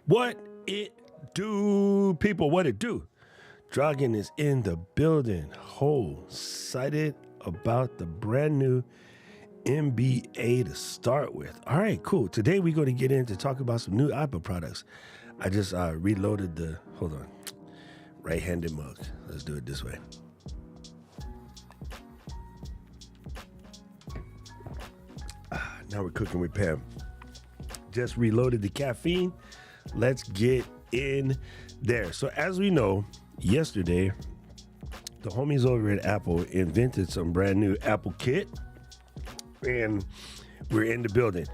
What it do, people? What it do? Dragon is in the building. Whole excited about the brand new NBA to start with. All right, cool. Today we're going to get in to talk about some new Apple products. I just reloaded the, hold on, right-handed mug. Let's do it this way. Now we're cooking with Pam. Just reloaded the caffeine. Let's get in there. So as we know, yesterday, the homies over at Apple invented some brand new Apple kit, and we're in the building.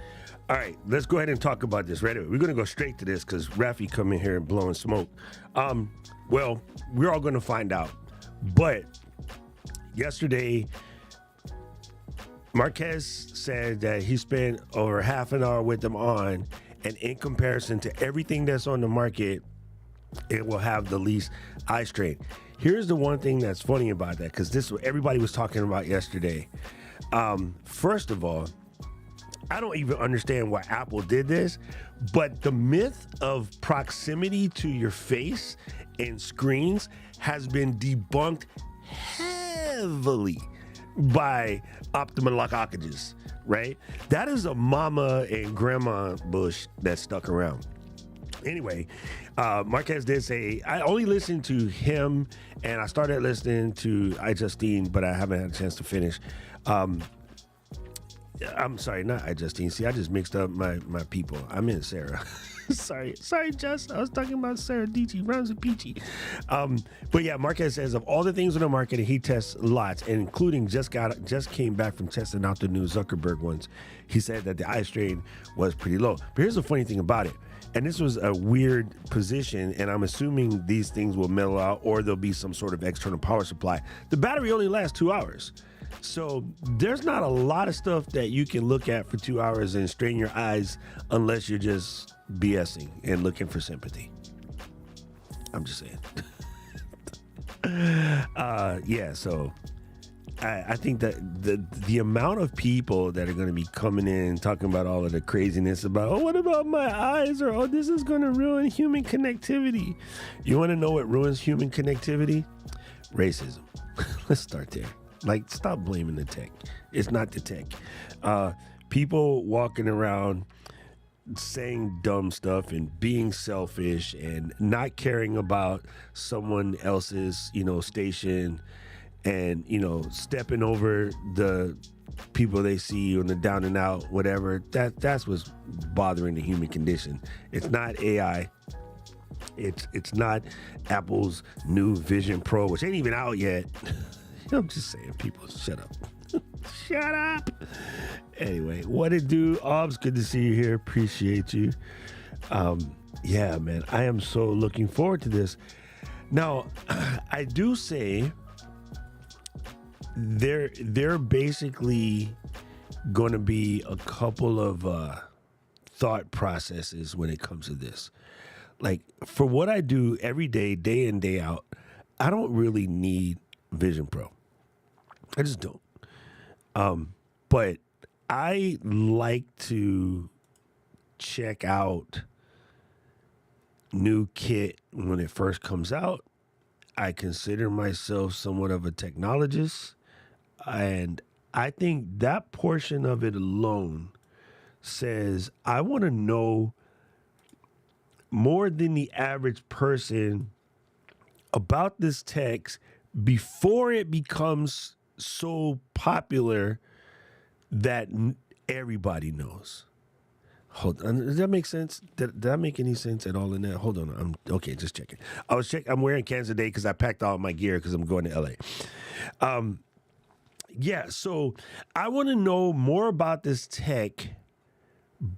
All right, let's go ahead and talk about this right away. We're going to go straight to this because Rafi come in here and blowing smoke. Well, we're all going to find out. But yesterday, Marquez said that he spent over half an hour with them on, and in comparison to everything that's on the market, it will have the least eye strain. Here's the one thing that's funny about that, because this is what everybody was talking about yesterday. First of all, I don't even understand why Apple did this, but the myth of proximity to your face in screens has been debunked heavily by ophthalmologists, right? That is a mama and grandma bush that stuck around. Anyway, Marquez did say, I only listened to him and I started listening to iJustine, but I haven't had a chance to finish. I'm sorry, not iJustine. See, I just mixed up my people. I meant Sarah. sorry, Jess. I was talking about Sarah Dici, Rhymes with Peachy. But yeah, Marquez says of all the things on the market, he tests lots, and including just came back from testing out the new Zuckerberg ones. He said that the eye strain was pretty low. But here's the funny thing about it. And this was a weird position, and I'm assuming these things will mellow out or there'll be some sort of external power supply. The battery only lasts 2 hours. So there's not a lot of stuff that you can look at for 2 hours and strain your eyes unless you're just BSing and looking for sympathy. I'm just saying. Yeah, so I think that the amount of people that are going to be coming in talking about all of the craziness about, oh, what about my eyes? Or, oh, this is going to ruin human connectivity. You want to know what ruins human connectivity? Racism. Let's start there. Like, stop blaming the tech. It's not the tech. People walking around saying dumb stuff and being selfish and not caring about someone else's, station and, stepping over the people they see on the down and out, whatever. That's what's bothering the human condition. It's not AI. It's not Apple's new Vision Pro, which ain't even out yet. I'm just saying, people, shut up. Shut up. Anyway, what it do? Obs, good to see you here. Appreciate you. Yeah, man, I am so looking forward to this. Now, I do say they're basically going to be a couple of thought processes when it comes to this. Like, for what I do every day in, day out, I don't really need Vision Pro. I just don't. But I like to check out new kit when it first comes out. I consider myself somewhat of a technologist, and I think that portion of it alone says I want to know more than the average person about this tech before it becomes so popular that everybody knows. Hold on, does that make sense? Did that make any sense at all in that? Hold on, I'm okay. Just checking. I'm wearing cans today because I packed all my gear because I'm going to LA. Yeah, so I want to know more about this tech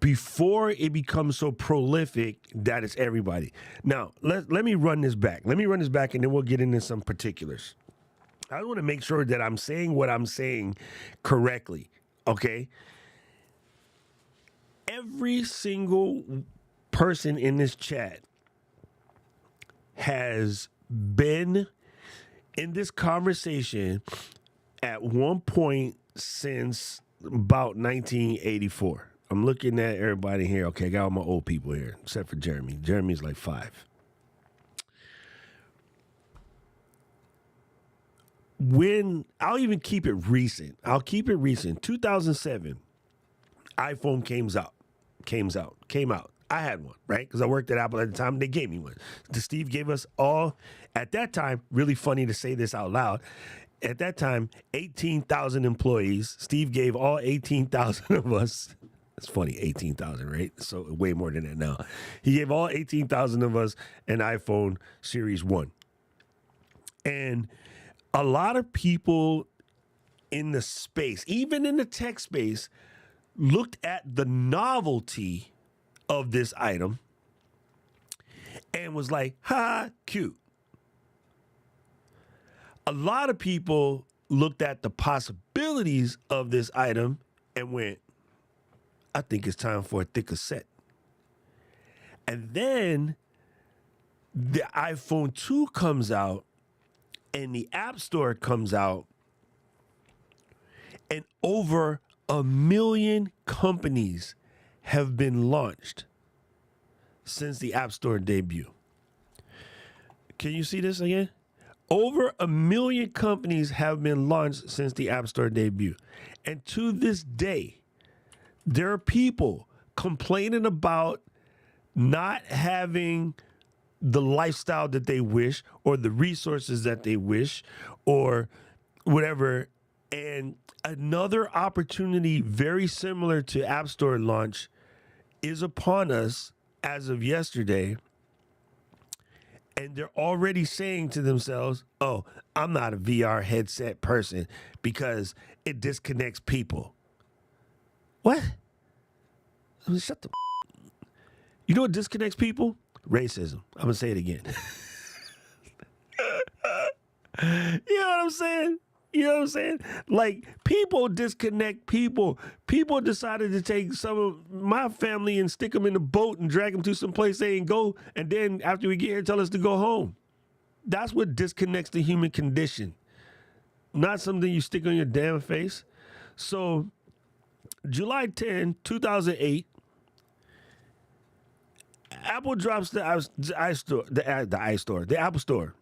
before it becomes so prolific that it's everybody. Now, let me run this back. And then we'll get into some particulars. I want to make sure that I'm saying what I'm saying correctly, okay? Every single person in this chat has been in this conversation at one point since about 1984, I'm looking at everybody here. Okay, I got all my old people here, except for Jeremy. Jeremy's like 5. When I'll even keep it recent. 2007, iPhone came out. I had one, right? Because I worked at Apple at the time. They gave me one. Steve gave us all, at that time, really funny to say this out loud. At that time, 18,000 employees. Steve gave all 18,000 of us. It's funny, 18,000, right? So way more than that now. He gave all 18,000 of us an iPhone Series 1. And a lot of people in the space, even in the tech space, looked at the novelty of this item and was like, ha, cute. A lot of people looked at the possibilities of this item and went, I think it's time for a thicker set. And then the iPhone 2 comes out and the App Store comes out, and over 1 million companies have been launched since the App Store debut. Can you see this again? Over 1 million companies have been launched since the App Store debut. And to this day, there are people complaining about not having the lifestyle that they wish or the resources that they wish or whatever. And another opportunity very similar to App Store launch is upon us as of yesterday. And they're already saying to themselves, oh, I'm not a VR headset person because it disconnects people. What? I mean, shut the. You know what disconnects people? Racism. I'm going to say it again. You know what I'm saying? You know what I'm saying? Like, people disconnect people. People decided to take some of my family and stick them in a boat and drag them to some place they ain't go. And then after we get here, tell us to go home. That's what disconnects the human condition. Not something you stick on your damn face. So, July 10, 2008, Apple drops the Apple Store.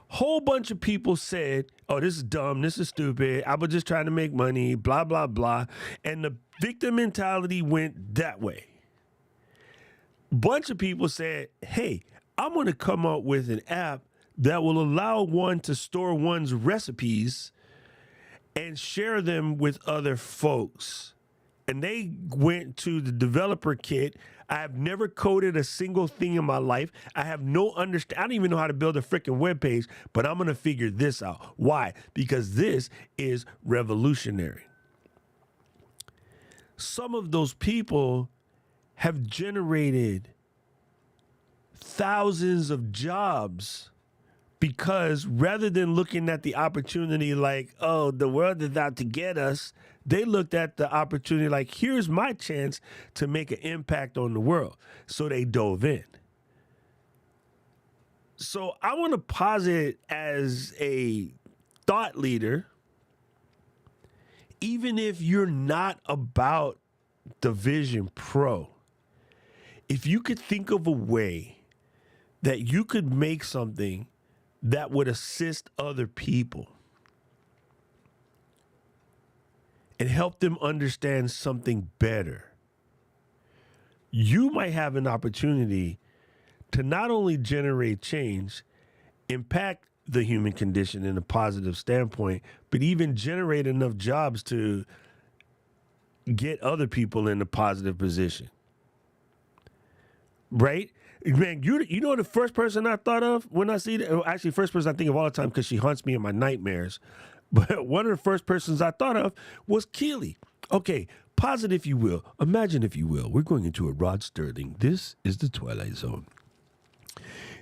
Whole bunch of people said, oh, this is dumb, this is stupid, I was just trying to make money, blah, blah, blah. And the victim mentality went that way. Bunch of people said, hey, I'm going to come up with an app that will allow one to store one's recipes and share them with other folks. And they went to the developer kit. I have never coded a single thing in my life. I have no understanding. I don't even know how to build a freaking web page, but I'm going to figure this out. Why? Because this is revolutionary. Some of those people have generated thousands of jobs because rather than looking at the opportunity like, oh, the world is out to get us, they looked at the opportunity like, here's my chance to make an impact on the world. So they dove in. So I want to posit as a thought leader, even if you're not about the Vision Pro, if you could think of a way that you could make something that would assist other people and help them understand something better, you might have an opportunity to not only generate change, impact the human condition in a positive standpoint, but even generate enough jobs to get other people in a positive position. Right? Man, you know the first person I thought of when I see that? Actually, first person I think of all the time because she haunts me in my nightmares. But one of the first persons I thought of was Keely. Okay, posit if you will. Imagine if you will. We're going into a Rod Sterling. This is the Twilight Zone.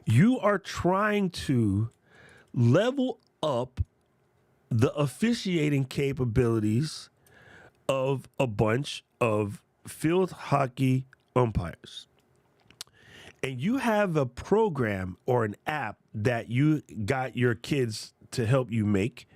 You are trying to level up the officiating capabilities of a bunch of field hockey umpires. And you have a program or an app that you got your kids to help you make.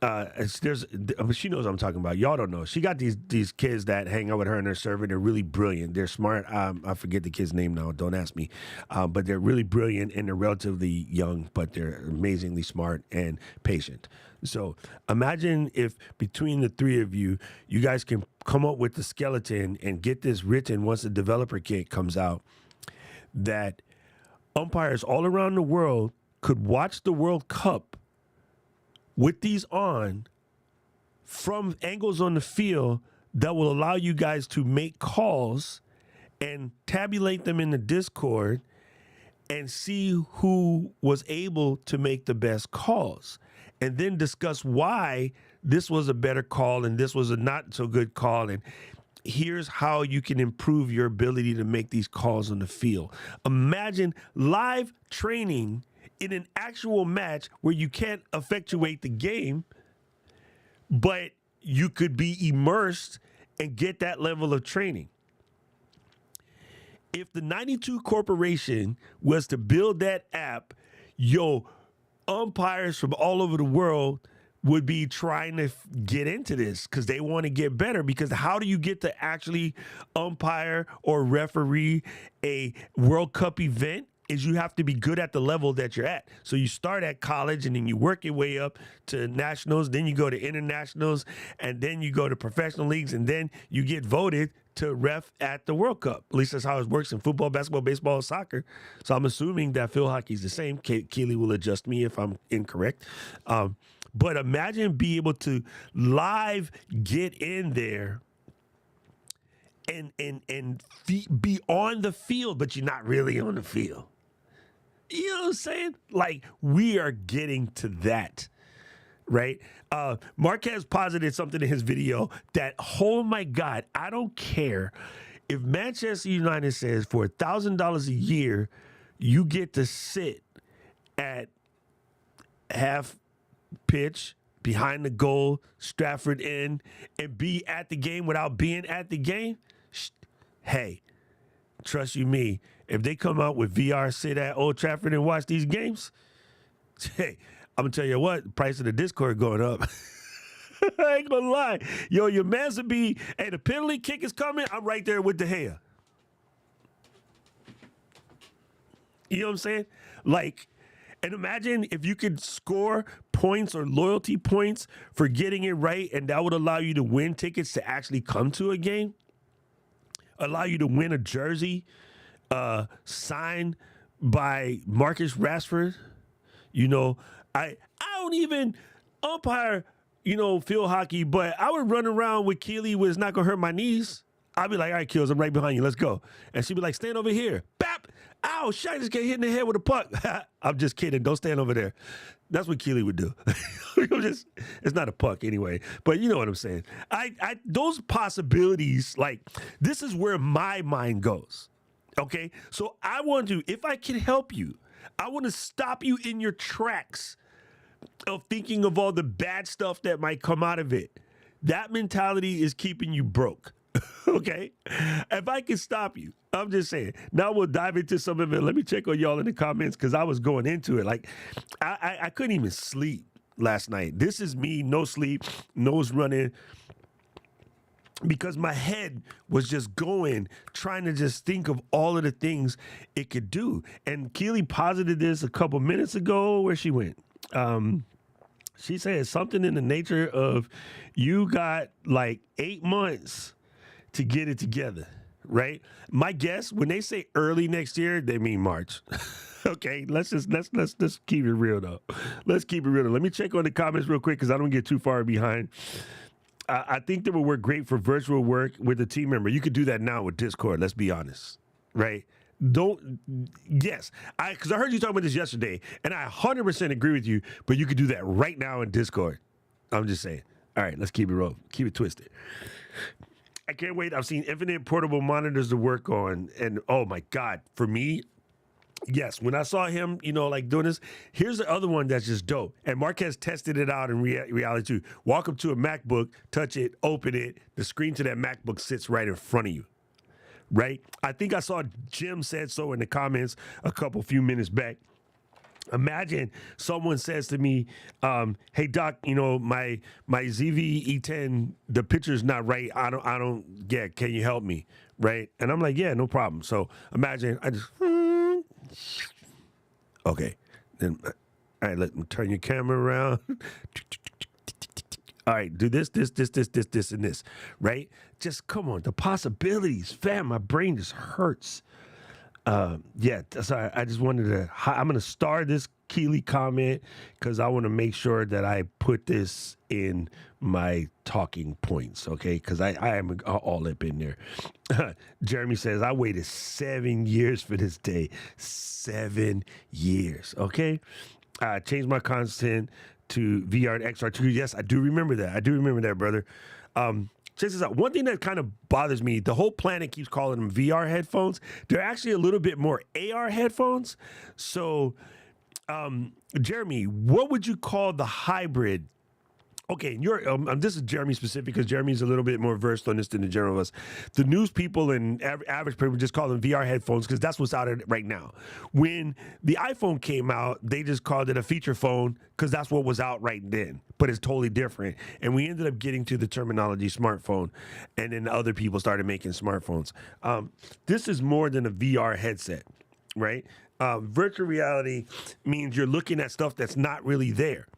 She knows what I'm talking about. Y'all don't know. She got these kids that hang out with her in her server. They're really brilliant. They're smart. I forget the kid's name now. Don't ask me. But they're really brilliant and they're relatively young, but they're amazingly smart and patient. So imagine if between the three of you, you guys can come up with the skeleton and get this written once the developer kit comes out, that umpires all around the world could watch the World Cup with these on from angles on the field that will allow you guys to make calls and tabulate them in the Discord and see who was able to make the best calls, and then discuss why this was a better call and this was a not so good call, and here's how you can improve your ability to make these calls on the field. Imagine live training in an actual match where you can't effectuate the game, but you could be immersed and get that level of training. If the 92 Corporation was to build that app, umpires from all over the world would be trying to get into this because they want to get better. Because how do you get to actually umpire or referee a World Cup event? Is you have to be good at the level that you're at. So you start at college and then you work your way up to nationals, then you go to internationals, and then you go to professional leagues, and then you get voted to ref at the World Cup. At least that's how it works in football, basketball, baseball, soccer. So I'm assuming that field hockey is the same. Keely will adjust me if I'm incorrect. But imagine being able to live get in there and be on the field, but you're not really on the field. You know what I'm saying? Like, we are getting to that, right? Marquez posited something in his video that, oh my God, I don't care if Manchester United says for $1,000 a year, you get to sit at half pitch, behind the goal, Stratford end, and be at the game without being at the game. Hey, trust you me, if they come out with VR, sit at Old Trafford and watch these games, hey, I'm going to tell you what, the price of the Discord going up. I ain't going to lie. Yo, your man would be, hey, the penalty kick is coming, I'm right there with De Gea. You know what I'm saying? Like, and imagine if you could score points or loyalty points for getting it right, and that would allow you to win tickets to actually come to a game, allow you to win a jersey signed by Marcus Rashford. You know, I don't even umpire, field hockey, but I would run around with Keely where it's not going to hurt my knees. I'd be like, all right, Kills, I'm right behind you. Let's go. And she'd be like, stand over here. Bap! Ow, shit, I just get hit in the head with a puck. I'm just kidding. Don't stand over there. That's what Keely would do. It's not a puck anyway, but you know what I'm saying. Those possibilities, like, this is where my mind goes. Okay? So I want to, if I can help you, I want to stop you in your tracks of thinking of all the bad stuff that might come out of it. That mentality is keeping you broke. Okay? If I can stop you, I'm just saying. Now we'll dive into some of it. Let me check on y'all in the comments because I was going into it. Like, I couldn't even sleep last night. This is me, no sleep, nose running, because my head was just going, trying to just think of all of the things it could do. And Keely posited this a couple minutes ago. Where she went? She said something in the nature of, you got like 8 months to get it together, right? My guess, when they say early next year, they mean March. Okay, let's keep it real though. Let's keep it real. Let me check on the comments real quick because I don't get too far behind. I think that would work great for virtual work with a team member. You could do that now with Discord. Let's be honest, right? Because I heard you talking about this yesterday, and I 100% agree with you. But you could do that right now in Discord. I'm just saying. All right, let's keep it rolling. Keep it twisted. I can't wait. I've seen infinite portable monitors to work on, and oh my God, for me, yes. When I saw him, like doing this, here's the other one that's just dope. And Marquez tested it out in reality too. Walk up to a MacBook, touch it, open it. The screen to that MacBook sits right in front of you, right? I think I saw Jim said so in the comments few minutes back. Imagine someone says to me, "Hey doc, my ZV-E10, the picture's not right. I don't get. Can you help me?" Right? And I'm like, "Yeah, no problem." So imagine I just, okay, then all right, let me turn your camera around. All right, do this, and this, right? Just come on, the possibilities, fam. My brain just hurts. Yeah, so I just wanted to. I'm going to start this Keely comment because I want to make sure that I put this in my talking points, okay? Because I am all up in there. Jeremy says, I waited 7 years for this day. 7 years, okay? I changed my content to VR and XR2. Yes, I do remember that. I do remember that, brother. Check this out. One thing that kind of bothers me, the whole planet keeps calling them VR headphones. They're actually a little bit more AR headphones. So, Jeremy, what would you call the hybrid? Okay, this is Jeremy specific because Jeremy's a little bit more versed on this than the general of us. The news people and average people just call them VR headphones because that's what's out right now. When the iPhone came out, they just called it a feature phone because that's what was out right then. But it's totally different. And we ended up getting to the terminology smartphone, and then other people started making smartphones. This is more than a VR headset, right? Virtual reality means you're looking at stuff that's not really there.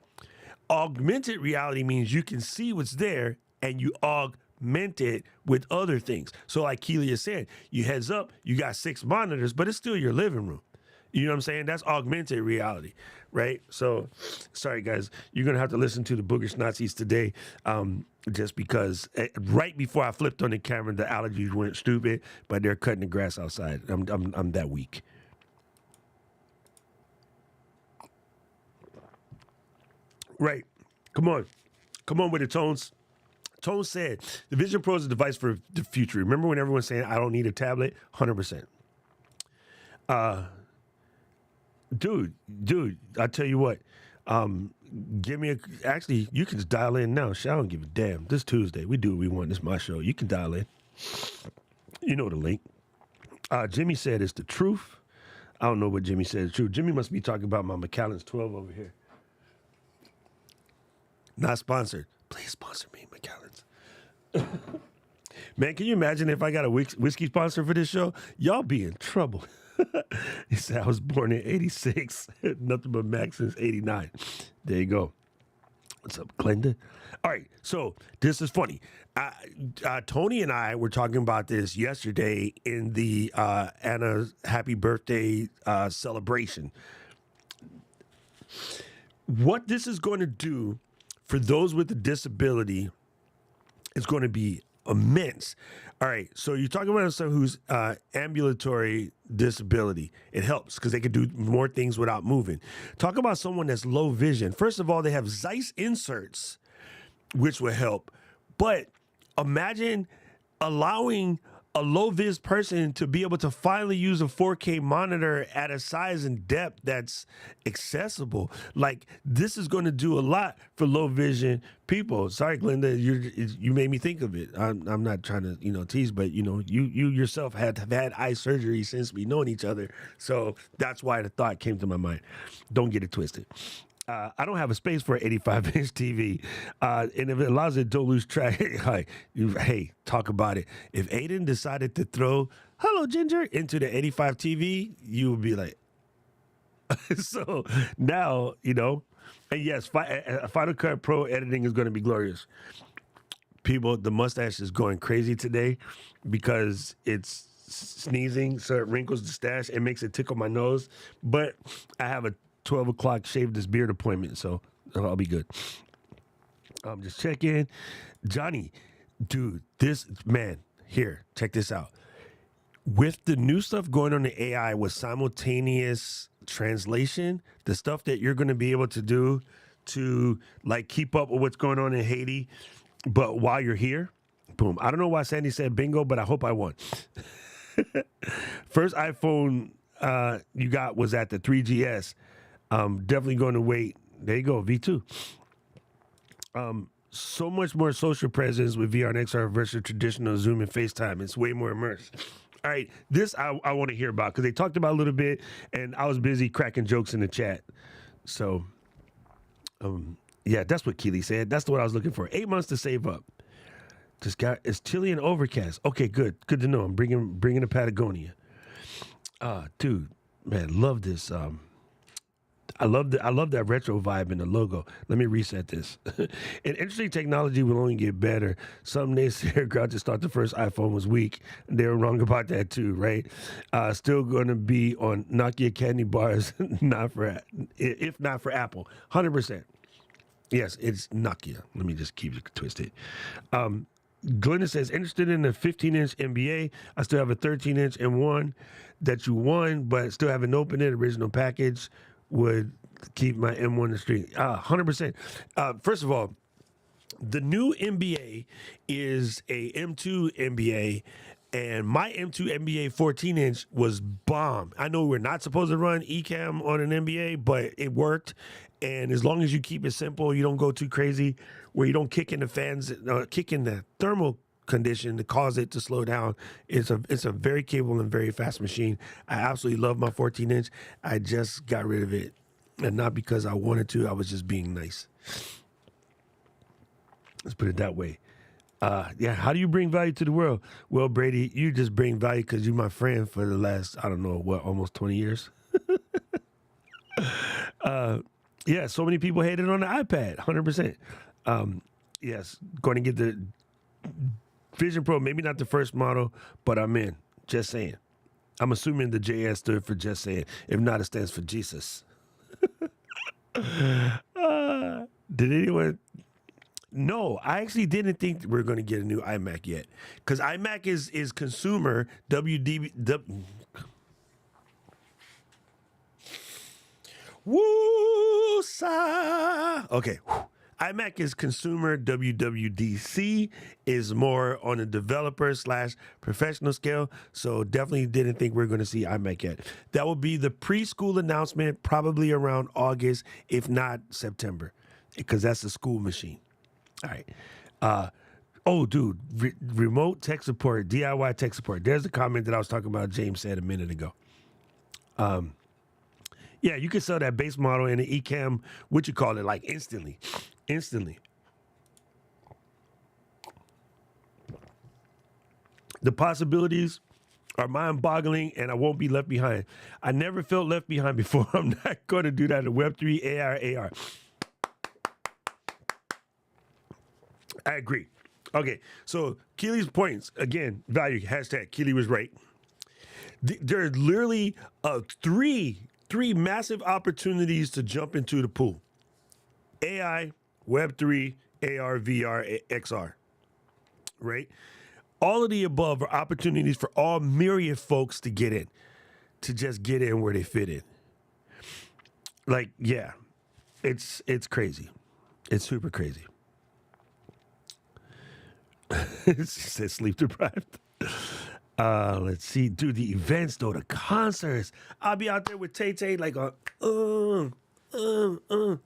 Augmented reality means you can see what's there and you augment it with other things. So like Keely said, you heads up, you got 6 monitors, but it's still your living room. You know what I'm saying? That's augmented reality, right? So, sorry guys, you're gonna have to listen to the Boogish Nazis today, just because right before I flipped on the camera, the allergies went stupid, but they're cutting the grass outside. I'm that weak. Right. Come on with it, Tones. Tones said, the Vision Pro is a device for the future. Remember when everyone's saying, I don't need a tablet? 100%. Dude, I tell you what, actually, you can just dial in now. I don't give a damn. This Tuesday, we do what we want. This is my show. You can dial in. You know the link. Jimmy said it's the truth. I don't know what Jimmy said is true. Jimmy must be talking about my Macallan's 12 over here. Not sponsored. Please sponsor me, Macallan's. Man, can you imagine if I got a whiskey sponsor for this show? Y'all be in trouble. He said I was born in 86. Nothing but Mac since 89. There you go. What's up, Glenda? All right, so this is funny. Tony and I were talking about this yesterday in the Anna's happy birthday celebration. What this is going to do for those with a disability is going to be immense. All right, so you're talking about someone who's ambulatory disability. It helps because they can do more things without moving. Talk about someone that's low vision. First of all, they have Zeiss inserts, which will help. But imagine allowing a low-vis person to be able to finally use a 4K monitor at a size and depth that's accessible. Like, this is going to do a lot for low-vision people. Sorry, Glenda, you made me think of it. I'm not trying to, tease, but, you yourself have had eye surgery since we known each other. So that's why the thought came to my mind. Don't get it twisted. I don't have a space for an 85-inch TV. And if it allows it, don't lose track. Hey, talk about it. If Aiden decided to throw Hello Ginger into the 85 TV, you would be like, so now, and yes, Final Cut Pro editing is going to be glorious. People, the mustache is going crazy today because it's sneezing, so it wrinkles the stash. It makes it tickle my nose. But I have a 12 o'clock shave this beard appointment, so I'll be good. Just check in. Johnny, dude, here, check this out. With the new stuff going on in AI with simultaneous translation, the stuff that you're going to be able to do to keep up with what's going on in Haiti, but while you're here, boom. I don't know why Sandy said bingo, but I hope I won. First iPhone you got was at the 3GS. Definitely going to wait. There you go, V2. So much more social presence with VR and XR versus traditional Zoom and FaceTime. It's way more immersed. All right, this I want to hear about because they talked about a little bit, and I was busy cracking jokes in the chat. So, yeah, that's what Keely said. That's what I was looking for. 8 months to save up. Just got it's chilly and overcast. Okay, good to know. I'm bringing a Patagonia. Dude, man, love this. I love that retro vibe in the logo. Let me reset this. An interesting technology will only get better. Some naysayer grouches thought the first iPhone was weak. They were wrong about that too, right? Still going to be on Nokia candy bars, if not for Apple. 100%. Yes, it's Nokia. Let me just keep it twisted. Glenda says, interested in the 15-inch NBA. I still have a 13-inch M1 that you won, but still haven't opened it. Original package would keep my M1 in the street. 100%. First of all, the new NBA is a M2 NBA, and my M2 NBA 14-inch was bomb. I know we're not supposed to run Ecamm on an NBA, but it worked. And as long as you keep it simple, you don't go too crazy, where you don't kick in the fans, kick in the thermal condition to cause it to slow down. It's a very capable and very fast machine. I absolutely love my 14-inch. I just got rid of it, and not because I wanted to. I was just being nice. Let's put it that way. Yeah, how do you bring value to the world? Well, Brady, you just bring value because you're my friend for the last, I don't know, almost 20 years. Yeah, so many people hated on the iPad, 100%. Yes, going to get the Vision Pro, maybe not the first model, but I'm in. Just saying. I'm assuming the JS stood for just saying. If not, it stands for Jesus. Did anyone... No, I actually didn't think we're going to get a new iMac yet. Because iMac is consumer, Woo-sa! Okay. iMac is consumer. WWDC is more on a developer / professional scale. So definitely didn't think we are going to see iMac yet. That will be the preschool announcement probably around August, if not September, because that's a school machine. All right. Oh, dude, remote tech support, DIY tech support. There's the comment that I was talking about. James said a minute ago. Yeah, you can sell that base model in an Ecamm, what you call it, like instantly. The possibilities are mind-boggling, and I won't be left behind. I never felt left behind before. I'm not going to do that in Web3, AR. I agree. Okay, so Keely's points, again, value, hashtag Keely was right. There's literally three massive opportunities to jump into the pool. AI, Web3, AR, VR, XR, right? All of the above are opportunities for all myriad folks to get in, to just get in where they fit in. Like, yeah, it's crazy. It's super crazy. It says sleep deprived. Let's see. Dude, the events though, the concerts. I'll be out there with Tay like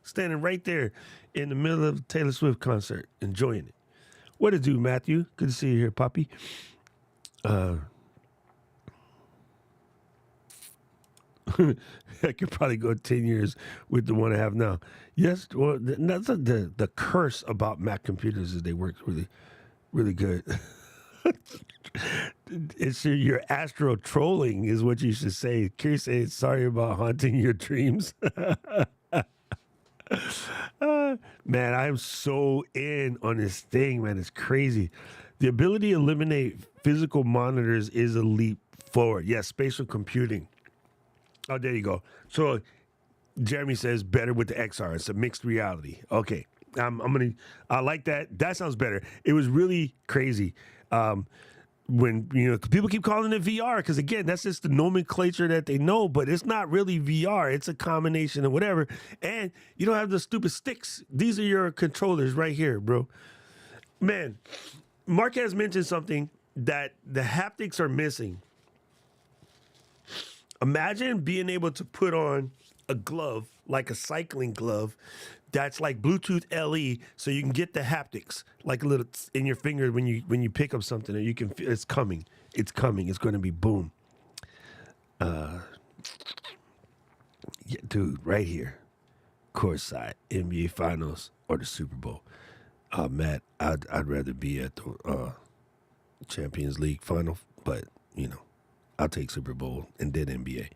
standing right there in the middle of a Taylor Swift concert, enjoying it. What to do, Matthew? Good to see you here, Poppy. I could probably go 10 years with the one I have now. Yes, well, that's the curse about Mac computers is they work really, really good. It's your astro trolling is what you should say. Curious says, sorry about haunting your dreams. Man, I'm so in on this thing, man. It's crazy. The ability to eliminate physical monitors is a leap forward. Yes, spatial computing. Oh, there you go. So Jeremy says better with the XR. It's a mixed reality. Okay. I like that. That sounds better. It was really crazy. When people keep calling it VR, because again, that's just the nomenclature that they know, but it's not really VR. It's a combination of whatever. And you don't have the stupid sticks. These are your controllers right here, bro. Man, Mark has mentioned something that the haptics are missing. Imagine being able to put on a glove, like a cycling glove, that's like Bluetooth LE, so you can get the haptics, like a little in your finger when you pick up something, and you can feel it's coming. It's coming. It's going to be boom. Yeah, dude, right here. Courtside, NBA Finals or the Super Bowl. Matt, I'd rather be at the Champions League final, but you know, I'll take Super Bowl and then NBA.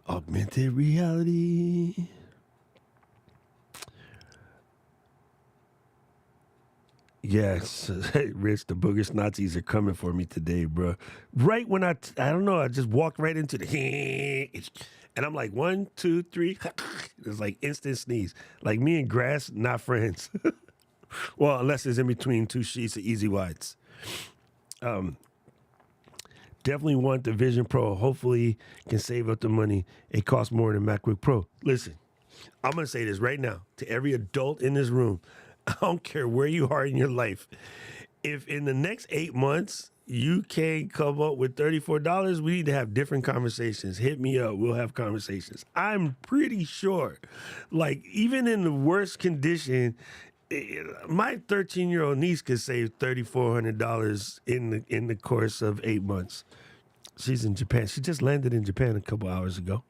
Augmented reality. Yes, Rich, the booger Nazis are coming for me today, bro. Right when I don't know, I just walked right into the and I'm like 1, 2, 3. It's like instant sneeze. Like me and grass, not friends. Well, unless it's in between two sheets of easy whites. Definitely want the Vision Pro. Hopefully can save up the money. It costs more than MacBook Pro. Listen, I'm going to say this right now to every adult in this room. I don't care where you are in your life. If in the next 8 months you can't come up with $34, we need to have different conversations. Hit me up. We'll have conversations. I'm pretty sure, like, even in the worst condition, my 13-year-old niece could save $3,400 in the course of 8 months. She's in Japan. She just landed in Japan a couple hours ago.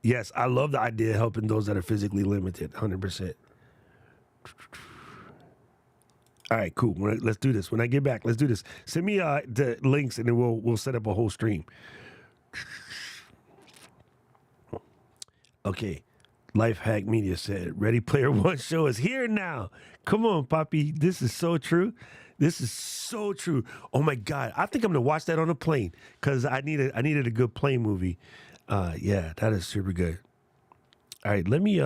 Yes, I love the idea of helping those that are physically limited, 100%. All right, cool. Let's do this. When I get back, let's do this. Send me the links, and then we'll set up a whole stream. Okay. Life Hack Media said, Ready Player One show is here now. Come on, Poppy. This is so true. This is so true. Oh my God. I think I'm gonna watch that on a plane because I needed a good plane movie. Yeah, that is super good. All right, let me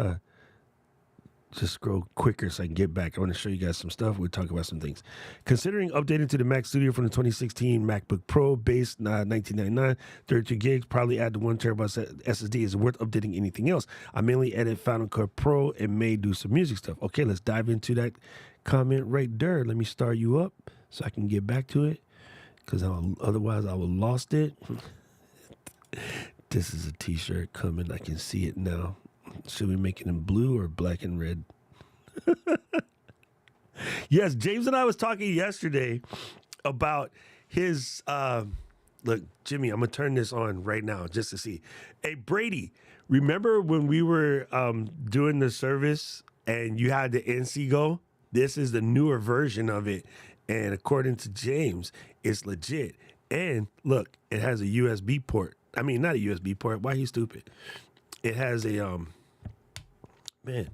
just scroll quicker so I can get back. I want to show you guys some stuff. We'll talk about some things. Considering updating to the Mac Studio from the 2016 MacBook Pro base, $1999, 32 gigs, probably add the 1 terabyte SSD. Is it worth updating anything else? I mainly edit Final Cut Pro and may do some music stuff. Okay, let's dive into that comment right there. Let me start you up so I can get back to it because otherwise I will lost it. This is a t-shirt coming. I can see it now. Should we make it in blue or black and red? Yes, James and I was talking yesterday about his look, Jimmy, I'm gonna turn this on right now just to see. Hey, Brady, remember when we were doing the service and you had the NC Go? This is the newer version of it, and according to James, it's legit. And look, it has a USB port. I mean, not a USB port. Why are you stupid? It has a man.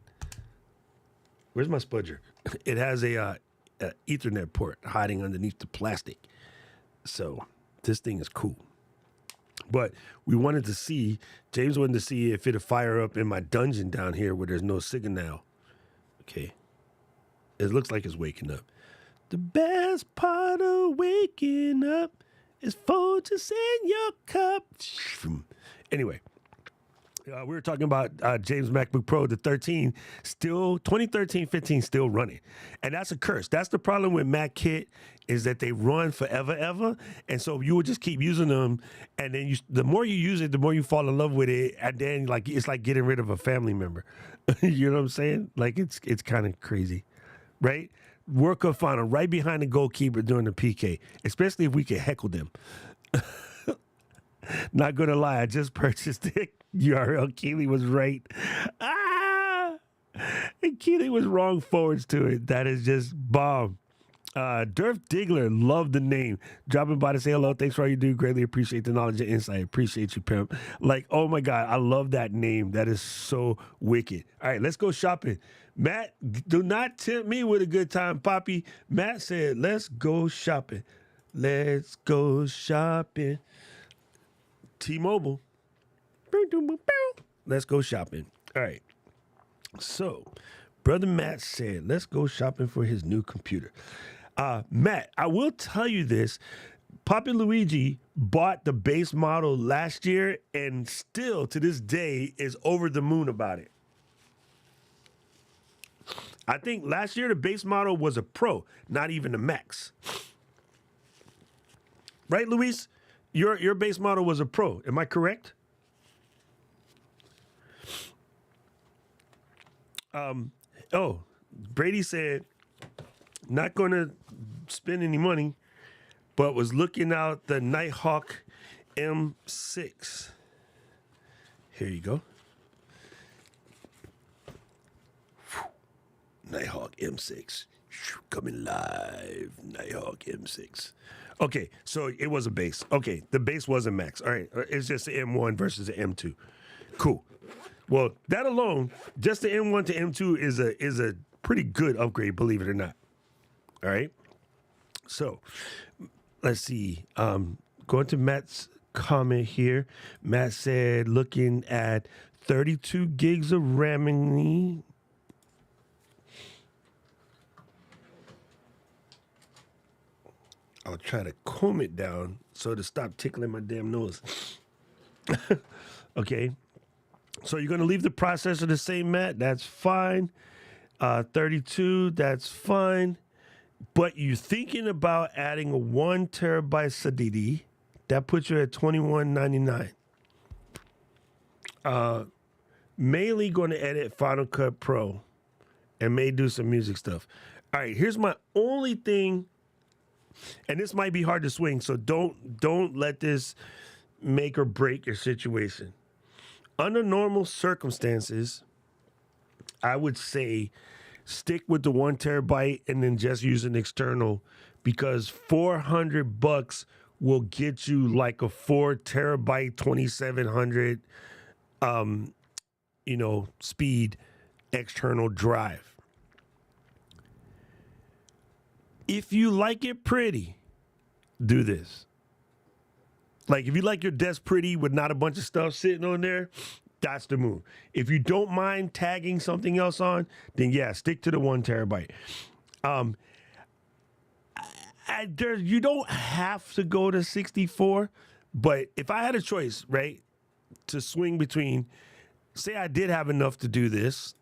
Where's my spudger? It has a Ethernet port hiding underneath the plastic. So this thing is cool. But we wanted to see, James wanted to see if it'll fire up in my dungeon down here where there's no signal. Okay. It looks like it's waking up. The best part of waking up is Folgers in your cup. Anyway, we were talking about James MacBook Pro, the 13, still 2013, 15, still running. And that's a curse. That's the problem with Mac Kit is that they run forever, ever. And so you would just keep using them. And then the more you use it, the more you fall in love with it. And then like it's like getting rid of a family member. You know what I'm saying? Like it's kind of crazy, right? World Cup final right behind the goalkeeper during the PK, especially if we can heckle them. Not gonna lie, I just purchased it. URL Keely was right. And Keely was wrong forwards to it. That is just bomb. Durf Diggler, love the name. Dropping by to say hello. Thanks for all you do. Greatly appreciate the knowledge and insight. Appreciate you, pimp. Like, oh my God, I love that name. That is so wicked. All right, let's go shopping. Matt, do not tempt me with a good time, Poppy. Matt said, let's go shopping. Let's go shopping. T-Mobile. Let's go shopping. All right. So, Brother Matt said, let's go shopping for his new computer. Matt, I will tell you this. Papi Luigi bought the base model last year and still to this day is over the moon about it. I think last year the base model was a Pro, not even a Max. Right, Luis? Your base model was a Pro. Am I correct? Brady said, not going to spend any money, but was looking out the Nighthawk M6. Here you go. Nighthawk M6. Coming live. Nighthawk M6. Okay, so it was a base. Okay, the base was a max. All right, it's just the M1 versus the M2. Cool. Well, that alone, just the M1 to M2 is a pretty good upgrade, believe it or not. All right. So let's see. Going to Matt's comment here. Matt said, looking at 32 gigs of RAM. I'll try to comb it down so to stop tickling my damn nose. Okay. So you're going to leave the processor the same, Matt. That's fine. 32, that's fine. But you're thinking about adding a 1 terabyte SSD. That puts you at $21.99. Mainly going to edit Final Cut Pro and may do some music stuff. All right, here's my only thing, and this might be hard to swing, so don't let this make or break your situation. Under normal circumstances, I would say stick with the 1 terabyte and then just use an external, because $400 will get you like a 4 terabyte 2700 speed external drive. If you like it pretty, do this. Like, if you like your desk pretty with not a bunch of stuff sitting on there, that's the move. If you don't mind tagging something else on, then yeah, stick to the 1 terabyte. You don't have to go to 64, but if I had a choice, right, to swing between, say I did have enough to do this,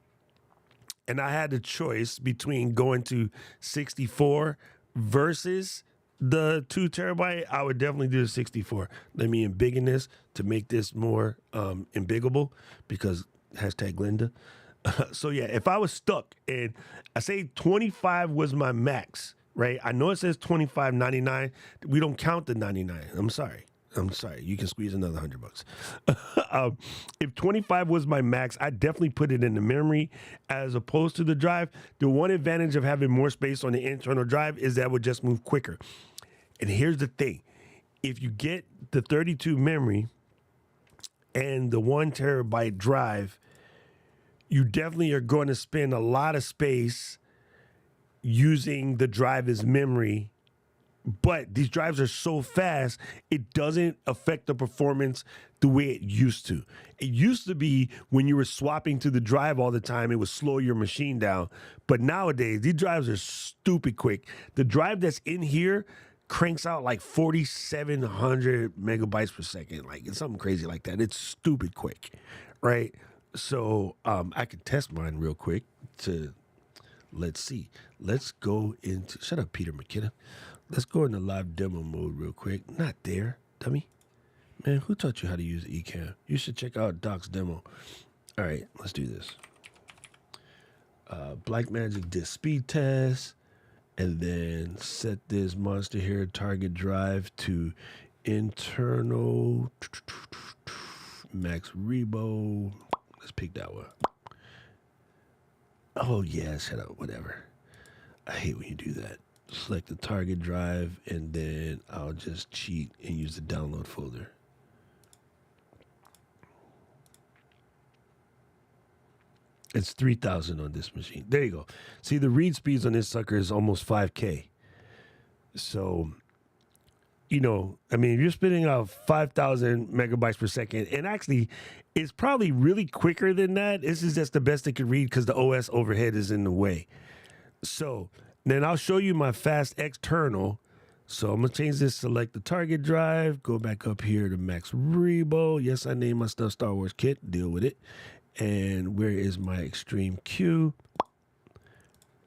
and I had a choice between going to 64 versus the 2 terabyte, I would definitely do the 64. Let me embiggen this to make this more embigable, because hashtag Linda. So yeah, if I was stuck and I say 25 was my max, right? I know it says $25.99. We don't count the 99. I'm sorry. You can squeeze another $100. If 25 was my max, I'd definitely put it in the memory as opposed to the drive. The one advantage of having more space on the internal drive is that it would just move quicker. And here's the thing. If you get the 32 memory and the 1 terabyte drive, you definitely are going to spend a lot of space using the drive as memory. But these drives are so fast, it doesn't affect the performance the way it used to. It used to be when you were swapping to the drive all the time, it would slow your machine down. But nowadays, these drives are stupid quick. The drive that's in here cranks out like 4,700 megabytes per second. Like, it's something crazy like that. It's stupid quick, right? So I could test mine real quick to, let's see. Let's go into, shut up, Peter McKenna. Let's go into live demo mode real quick. Not there, dummy. Man, who taught you how to use Ecamm? You should check out Doc's demo. All right, let's do this. Blackmagic disk speed test. And then set this monster here target drive to internal max rebo. Let's pick that one. Oh, yeah, shut up, whatever. I hate when you do that. Select the target drive, and then I'll just cheat and use the download folder. It's 3,000 on this machine. There you go. See, the read speeds on this sucker is almost 5K. So, if you're spitting out 5,000 megabytes per second, and actually, it's probably really quicker than that. This is just the best it could read because the OS overhead is in the way. So, then I'll show you my fast external. So I'm going to change this, select the target drive, go back up here to max rebo. Yes, I named my stuff Star Wars Kit. Deal with it. And where is my extreme Q?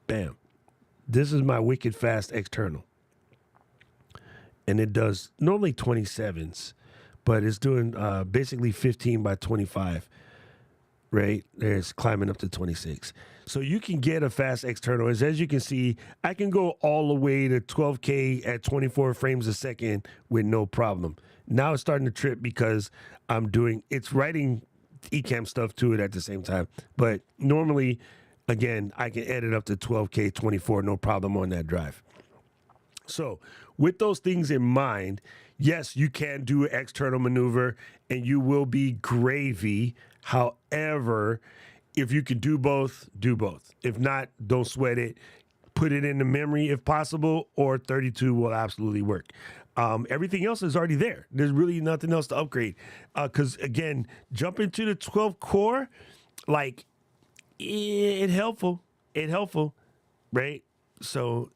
Bam. This is my wicked fast external. And it does normally 27s, but it's doing basically 15 by 25. right? There's climbing up to 26. So you can get a fast external. As you can see, I can go all the way to 12K at 24 frames a second with no problem. Now it's starting to trip because it's writing Ecamm stuff to it at the same time. But normally, again, I can edit up to 12K 24, no problem on that drive. So with those things in mind, yes, you can do an external maneuver and you will be gravy. However, if you can do both, do both. If not, don't sweat it. Put it into memory if possible, or 32 will absolutely work. Everything else is already there. There's really nothing else to upgrade. Because, again, jumping to the 12 core, like, it helpful. It helpful, right? So,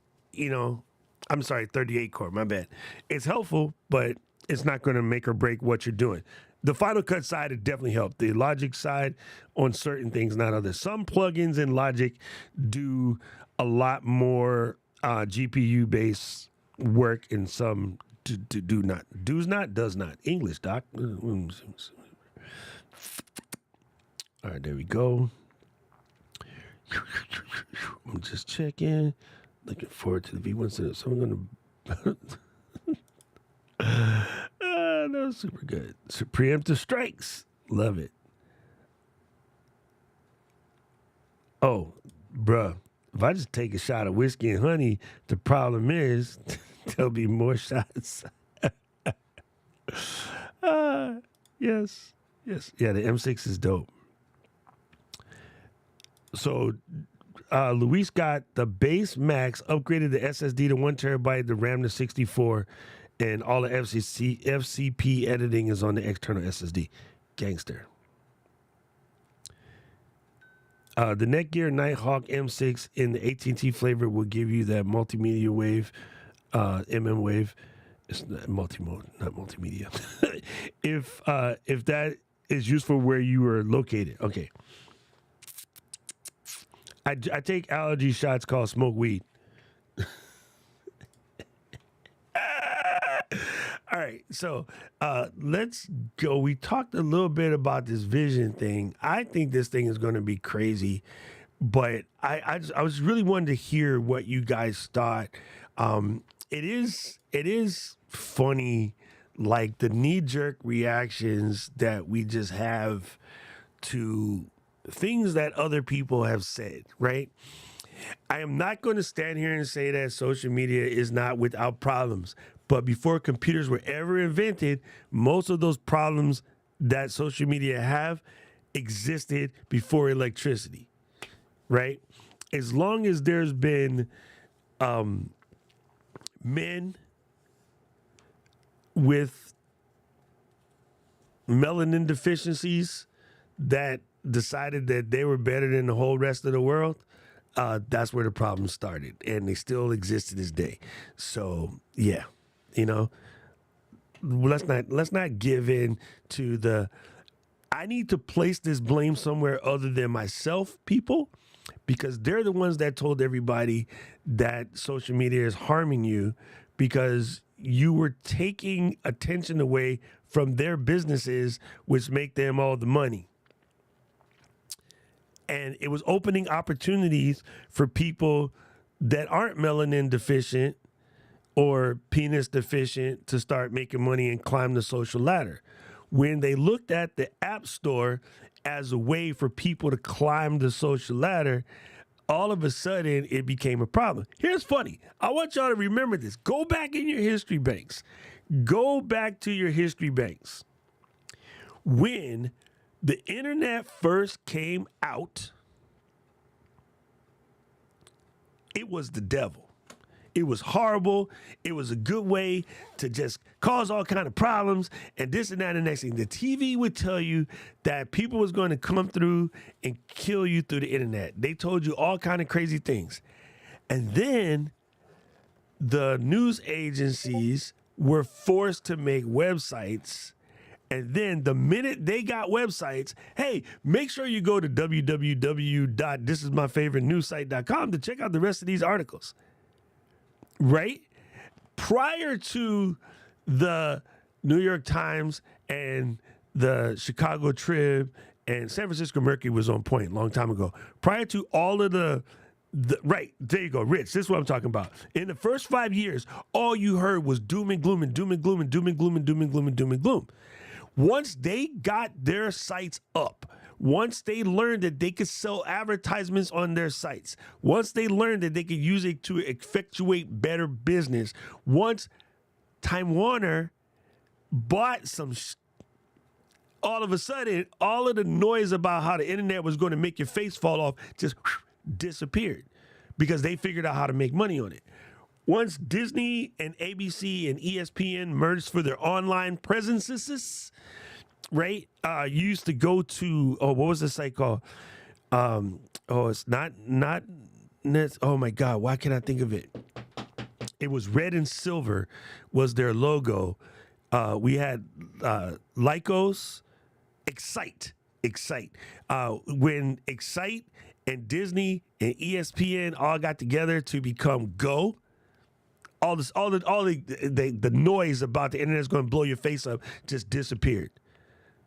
I'm sorry, 38 core, my bad. It's helpful, but it's not going to make or break what you're doing. The Final Cut side, it definitely helped. The Logic side on certain things, not others. Some plugins in Logic do a lot more GPU-based work, and some do not. Does not. English, doc. All right, there we go. I'm just checking. Looking forward to the V1. So I'm going to... that was super good. So preemptive strikes. Love it. Oh, bruh. If I just take a shot of whiskey and honey, the problem is there'll be more shots. Yes. Yeah, the M6 is dope. So Luis got the base max, upgraded the SSD to 1 terabyte, the RAM to 64, and all the FCP editing is on the external SSD. Gangster. The Netgear Nighthawk M6 in the AT&T flavor will give you that multimedia wave, MM wave. It's not multimode, not multimedia. If that is useful where you are located. Okay. I take allergy shots called smoke weed. All right, so let's go. We talked a little bit about this vision thing. I think this thing is going to be crazy, but I was really wanting to hear what you guys thought. It is funny, like the knee-jerk reactions that we just have to things that other people have said, right? I am not going to stand here and say that social media is not without problems. But before computers were ever invented, most of those problems that social media have existed before electricity, right? As long as there's been men with melanin deficiencies that decided that they were better than the whole rest of the world, that's where the problem started, and they still exist to this day. So yeah, let's not give in to the I need to place this blame somewhere other than myself, people, because they're the ones that told everybody that social media is harming you because you were taking attention away from their businesses, which make them all the money. And it was opening opportunities for people that aren't melanin deficient or penis deficient to start making money and climb the social ladder. When they looked at the App Store as a way for people to climb the social ladder, all of a sudden it became a problem. Here's funny. I want y'all to remember this. Go back in your history banks. Go back to your history banks. When the internet first came out, it was the devil. It was horrible. It was a good way to just cause all kind of problems and this and that and the next thing. The TV would tell you that people was going to come through and kill you through the internet. They told you all kind of crazy things. And then the news agencies were forced to make websites. And then the minute they got websites, hey, make sure you go to www.thisismyfavoritenewssite.com to check out the rest of these articles. Right? Prior to the New York Times and the Chicago Trib And San Francisco Mercury was on point a long time ago. Prior to all of right, there you go, Rich. This is what I'm talking about. In the first 5 years, all you heard was doom and gloom and doom and gloom and doom and gloom and doom and gloom and doom and gloom. Once they got their sites up, once they learned that they could sell advertisements on their sites, once they learned that they could use it to effectuate better business, once Time Warner bought some all of a sudden, all of the noise about how the internet was going to make your face fall off just disappeared because they figured out how to make money on it. Once Disney and ABC and ESPN merged for their online presences, right? You used to go to, what was the site called? It's not, oh my God, why can't I think of it? It was red and silver was their logo. We had Lycos, Excite. When Excite and Disney and ESPN all got together to become Go, all the noise about the internet is going to blow your face up just disappeared,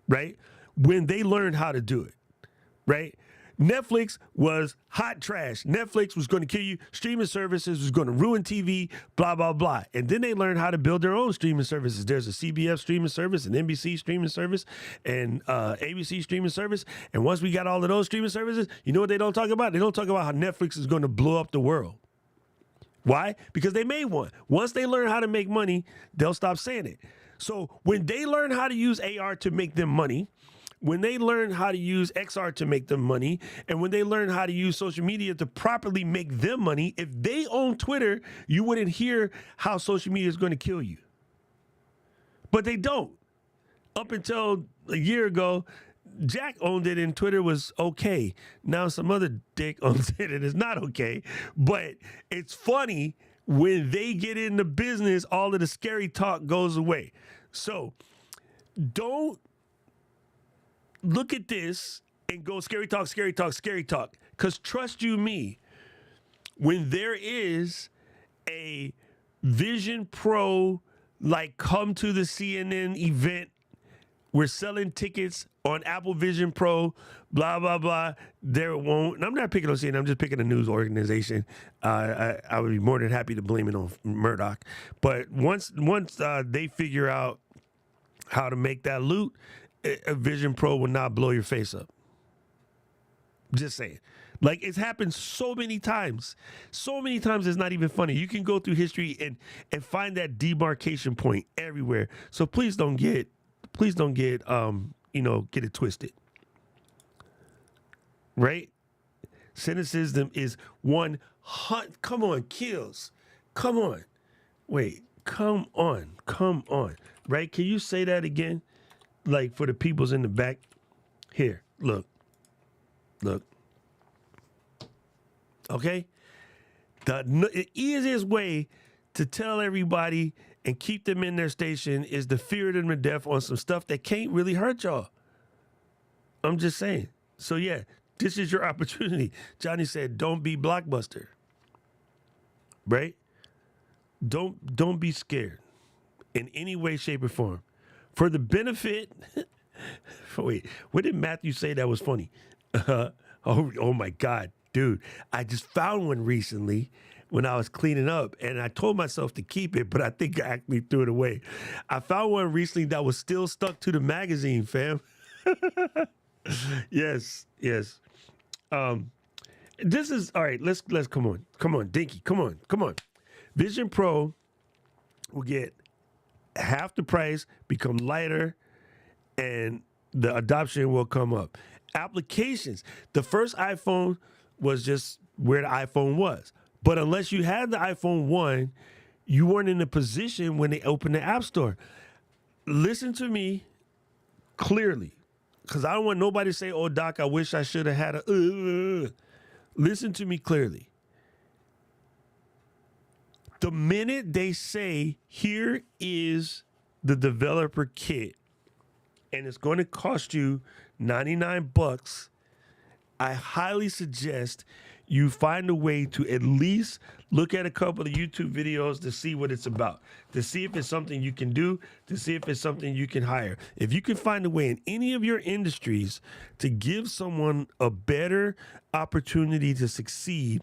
right? When they learned how to do it, right? Netflix was hot trash. Netflix was going to kill you. Streaming services was going to ruin TV, blah, blah, blah. And then they learned how to build their own streaming services. There's a CBS streaming service, an NBC streaming service, and ABC streaming service. And once we got all of those streaming services, you know what they don't talk about? They don't talk about how Netflix is going to blow up the world. Why? Because they made one. Once they learn how to make money, they'll stop saying it. So when they learn how to use AR to make them money, when they learn how to use XR to make them money, and when they learn how to use social media to properly make them money, if they own Twitter, you wouldn't hear how social media is going to kill you. But they don't. Up until a year ago, Jack owned it and Twitter was okay. Now some other dick owns it and it's not okay. But it's funny when they get into business, all of the scary talk goes away. So don't look at this and go scary talk, scary talk, scary talk. Because trust you me, when there is a Vision Pro, like come to the CNN event, we're selling tickets on Apple Vision Pro, blah, blah, blah. There won't, and I'm not picking on CNN, I'm just picking a news organization. I would be more than happy to blame it on Murdoch. But once they figure out how to make that loot, a Vision Pro will not blow your face up. Just saying. Like, it's happened so many times. So many times it's not even funny. You can go through history and find that demarcation point everywhere. So please don't get it twisted. Right? Cynicism is 100. Come on, Kills. Come on. Wait, come on. Right? Can you say that again? Like for the peoples in the back. Here, look. Okay? The easiest way to tell everybody and keep them in their station is to fear them to death on some stuff that can't really hurt y'all. I'm just saying. So yeah, this is your opportunity. Johnny said, don't be Blockbuster. Right? Don't be scared in any way, shape, or form. For the benefit, wait, what did Matthew say that was funny? Oh my God, dude. I just found one recently when I was cleaning up and I told myself to keep it, but I think I actually threw it away. I found one recently that was still stuck to the magazine, fam. Yes. This is, all right, let's come on, Dinky, come on. Vision Pro will get half the price, become lighter, and the adoption will come up. Applications. The first iPhone was just where the iPhone was. But unless you had the iPhone 1, you weren't in a position when they opened the App Store. Listen to me clearly, because I don't want nobody to say, oh, Doc, I wish I should have had a... Listen to me clearly. The minute they say, here is the developer kit, and it's going to cost you $99, I highly suggest you find a way to at least look at a couple of YouTube videos to see what it's about, to see if it's something you can do, to see if it's something you can hire. If you can find a way in any of your industries to give someone a better opportunity to succeed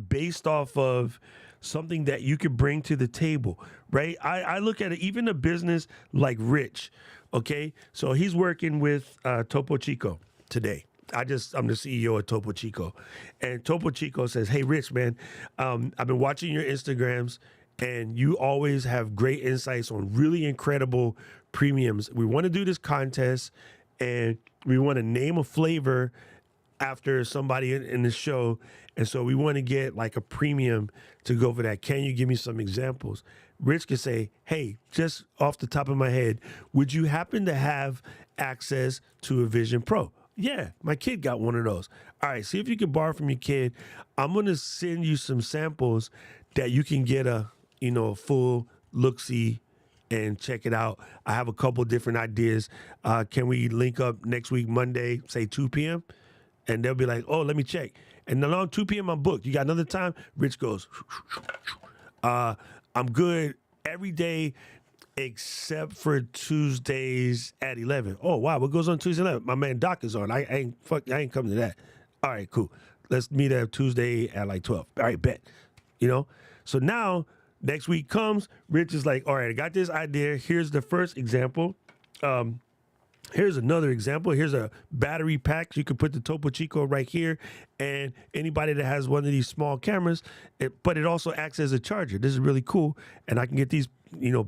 based off of something that you could bring to the table, right? I look at it, even a business like Rich, okay? So he's working with Topo Chico today. I'm the CEO of Topo Chico. And Topo Chico says, hey, Rich, man, I've been watching your Instagrams, and you always have great insights on really incredible premiums. We want to do this contest, and we want to name a flavor after somebody in the show. And so we want to get like a premium to go for that. Can you give me some examples? Rich can say, hey, just off the top of my head, would you happen to have access to a Vision Pro? Yeah, my kid got one of those. All right, see if you can borrow from your kid. I'm going to send you some samples that you can get a full look-see and check it out. I have a couple different ideas. Can we link up next week, Monday, say 2 p.m.? And they'll be like, oh, let me check. And then on 2 p.m. I'm booked. You got another time? Rich goes, I'm good every day except for Tuesdays at 11. Oh, wow. What goes on Tuesday night? My man Doc is on. I ain't coming to that. All right, cool. Let's meet at Tuesday at like 12. All right, bet. So now next week comes, Rich is like, all right, I got this idea. Here's the first example. Here's another example. Here's a battery pack. You can put the Topo Chico right here. And anybody that has one of these small cameras, but it also acts as a charger. This is really cool. And I can get these,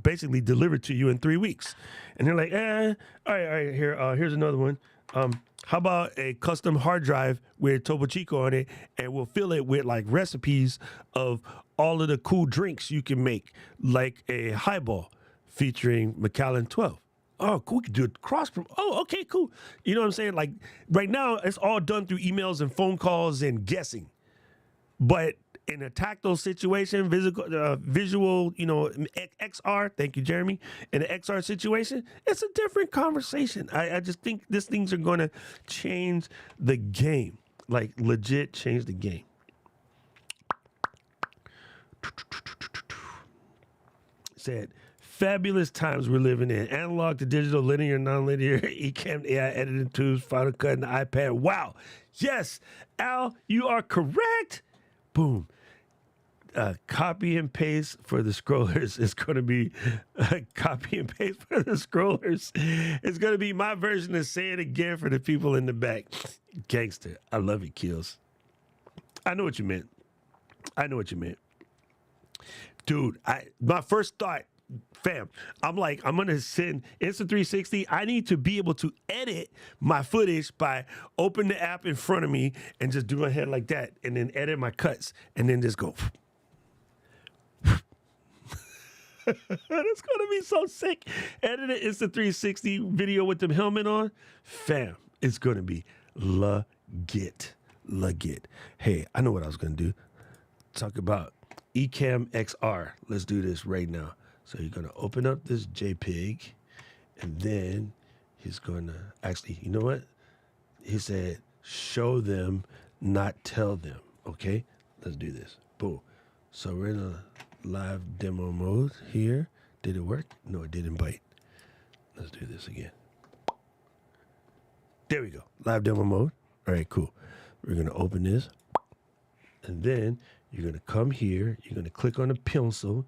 basically delivered to you in 3 weeks. And they're like, all right, here's another one. How about a custom hard drive with Topo Chico on it, and we'll fill it with like recipes of all of the cool drinks you can make, like a highball featuring Macallan 12. Oh, cool. We could do it cross. Oh, okay, cool. You know what I'm saying? Like right now, it's all done through emails and phone calls and guessing. But in a tactile situation, visual, XR, thank you, Jeremy. In an XR situation, it's a different conversation. I just think these things are going to change the game, like legit change the game. Said, fabulous times we're living in. Analog to digital, linear, nonlinear, Ecamm, AI editing tools, Final Cut, and the iPad. Wow. Yes, Al, you are correct. Boom. Copy and paste for the scrollers is going to be copy and paste for the scrollers. It's going to be my version of say it again for the people in the back. Gangster. I love it, Kills. I know what you meant. Dude, my first thought, fam, I'm like, I'm going to send Insta360. I need to be able to edit my footage by open the app in front of me and just do my head like that and then edit my cuts and then just go. That's going to be so sick. Edit an Insta360 video with the helmet on. Fam, it's going to be legit. Hey, I know what I was going to do. Talk about Ecamm XR. Let's do this right now. So you're going to open up this JPEG, and then he's going to actually, you know what? He said, show them, not tell them. Okay, let's do this. Boom. So we're in a live demo mode here. Did it work? No, it didn't bite. Let's do this again. There we go. Live demo mode. All right, cool. We're going to open this, and then you're going to come here. You're going to click on the pencil.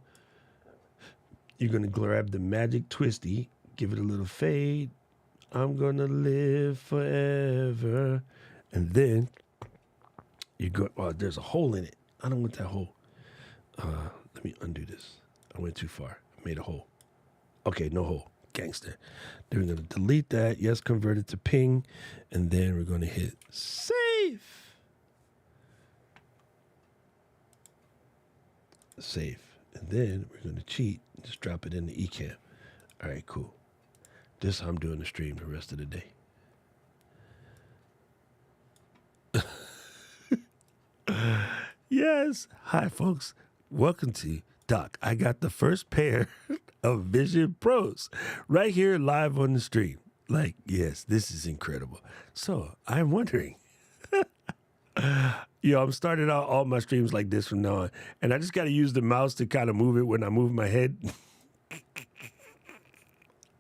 You're going to grab the magic twisty, give it a little fade. I'm going to live forever. And then you go, oh, there's a hole in it. I don't want that hole. Let me undo this. I went too far. I made a hole. Okay, no hole. Gangster. Then we're going to delete that. Yes, convert it to ping. And then we're going to hit save. Save. And then we're going to cheat. Just drop it in the Ecamm. All right, cool. This is how I'm doing the stream the rest of the day. Yes. Hi, folks. Welcome to Doc. I got the first pair of Vision Pros right here live on the stream. Like, yes, this is incredible. So I'm wondering, Yo, I'm starting out all my streams like this from now on. And I just got to use the mouse to kind of move it when I move my head.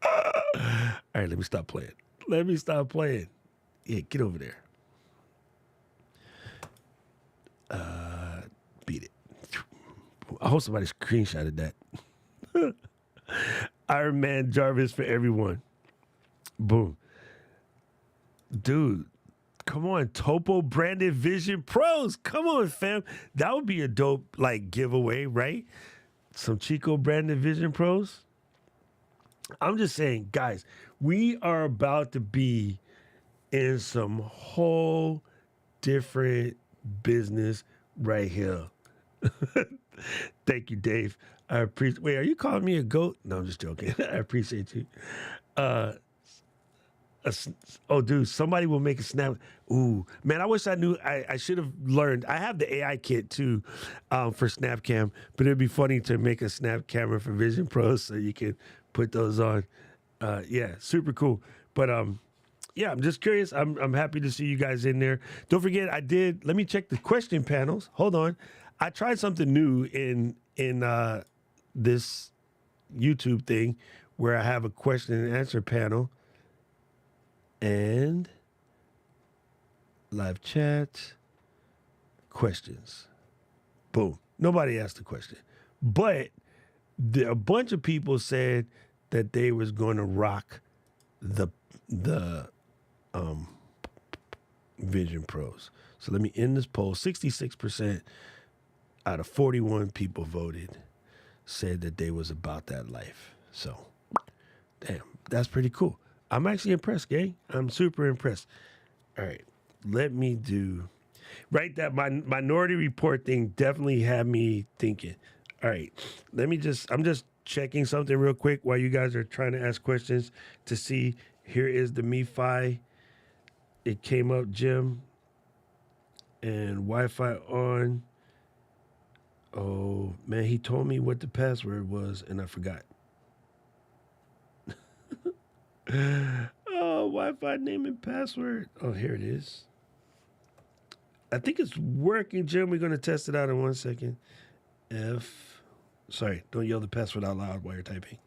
All right, let me stop playing. Let me stop playing. Yeah, get over there. Beat it. I hope somebody screenshotted that. Iron Man Jarvis for everyone. Boom. Dude, come on. Topo branded Vision Pros. Come on, fam. That would be a dope like giveaway, right? Some Chico branded Vision Pros. I'm just saying, guys, we are about to be in some whole different business right here. Thank you, Dave. I appreciate. Wait, are you calling me a goat? No, I'm just joking. I appreciate you. Oh, dude, somebody will make a snap. Ooh, man, I wish I knew. I should have learned. I have the AI kit too for SnapCam, but it'd be funny to make a snap camera for Vision Pros so you can put those on. Yeah, super cool. But yeah, I'm just curious. I'm happy to see you guys in there. Don't forget, let me check the question panels. Hold on. I tried something new in this YouTube thing where I have a question and answer panel and live chat, questions. Boom. Nobody asked a question, but a bunch of people said that they was going to rock the Vision Pros. So let me end this poll. 66% out of 41 people voted said that they was about that life. So, damn, that's pretty cool. I'm actually impressed, gang. I'm super impressed. All right, let me do... Right, that Minority Report thing definitely had me thinking. All right, I'm just checking something real quick while you guys are trying to ask questions to see. Here is the MiFi. It came up, Jim. And Wi-Fi on. Oh, man, he told me what the password was, and I forgot. Oh, Wi-Fi name and password. Oh, here it is. I think it's working, Jim. We're going to test it out in 1 second. Sorry, don't yell the password out loud while you're typing.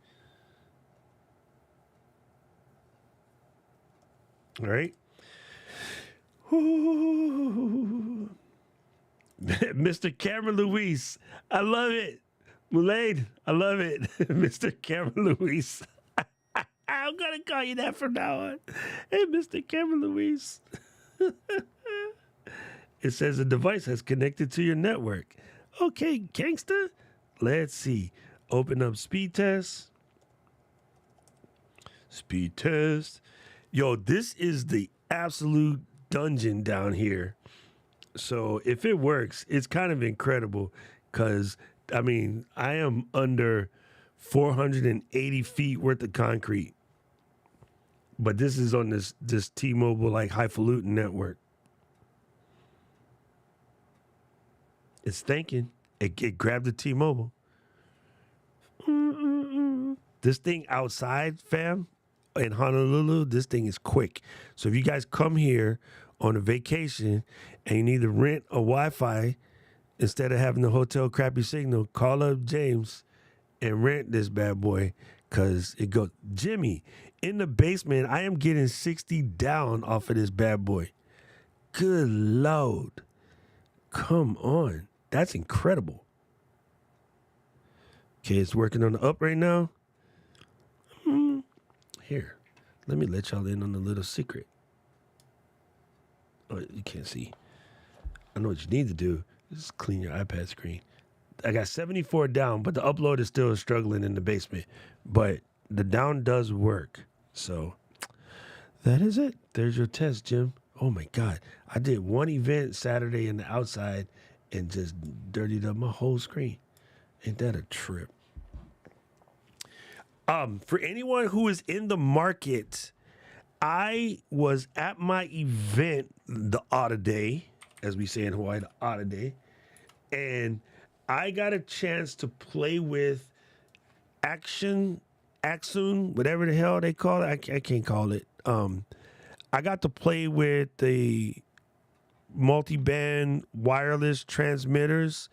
All right. Ooh. Mr. Cameron Luis. I love it. Moulade, I love it. Mr. Cameron Luis. I'm going to call you that from now on. Hey, Mr. Cameron Luis. It says the device has connected to your network. Okay, gangster. Let's see. Open up speed test. Speed test. Yo, this is the absolute dungeon down here. So if it works, it's kind of incredible because, I mean, I am under 480 feet worth of concrete. But this is on this T-Mobile, like, highfalutin network. It's thinking. It grabbed the T-Mobile. This thing outside, fam, in Honolulu, this thing is quick. So if you guys come here on a vacation and you need to rent a Wi-Fi instead of having the hotel crappy signal, call up James and rent this bad boy because it goes. Jimmy, in the basement, I am getting 60 down off of this bad boy. Good Lord. Come on. That's incredible. Okay, it's working on the up right now. Here, let me let y'all in on a little secret. Oh, you can't see. I know what you need to do. Just clean your iPad screen. I got 74 down, but the upload is still struggling in the basement. But the down does work. So that is it. There's your test, Jim. Oh my God. I did one event Saturday in the outside and just dirtied up my whole screen. Ain't that a trip? For anyone who is in the market, I was at my event, the Otta Day, as we say in Hawaii, the Otta Day, and I got a chance to play with Axun, whatever the hell they call it. I can't call it. I got to play with the multi-band wireless transmitters,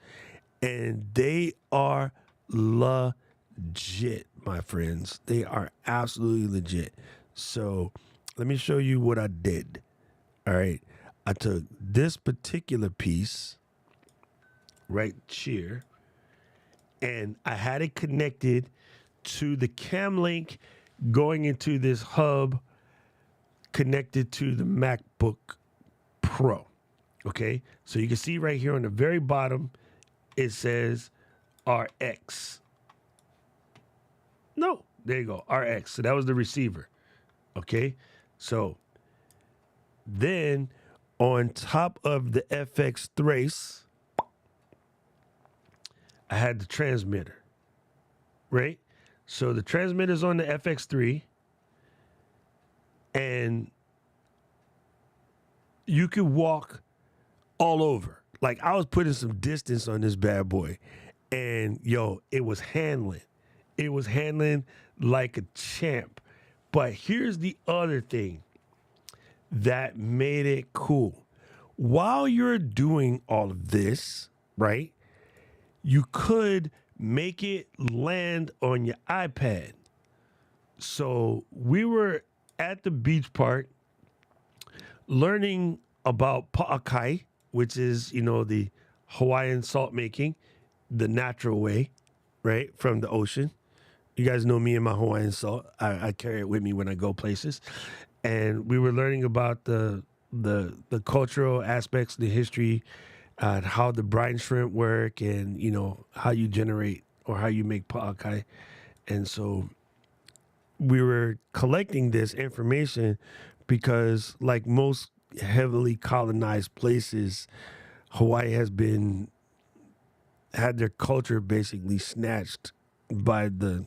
and they are legit, my friends. They are absolutely legit. So let me show you what I did. All right. I took this particular piece right here, and I had it connected to the cam link going into this hub connected to the MacBook Pro. Okay, so you can see right here on the very bottom, it says RX. No, there you go, RX. So that was the receiver. Okay, so then on top of the FX Thrace, I had the transmitter, right? So the transmitter's on the FX3, and you could walk all over. Like, I was putting some distance on this bad boy, and yo, it was handling. It was handling like a champ. But here's the other thing that made it cool. While you're doing all of this, right, you could make it land on your iPad. So we were at the beach park learning about pa'akai, which is, you know, the Hawaiian salt making, the natural way, right, from the ocean. You guys know me and my Hawaiian salt. I carry it with me when I go places. And we were learning about the cultural aspects, the history, how the brine shrimp work, and, you know, how you generate or how you make pa'akai. And so we were collecting this information because, like most heavily colonized places, Hawaii has had their culture basically snatched by the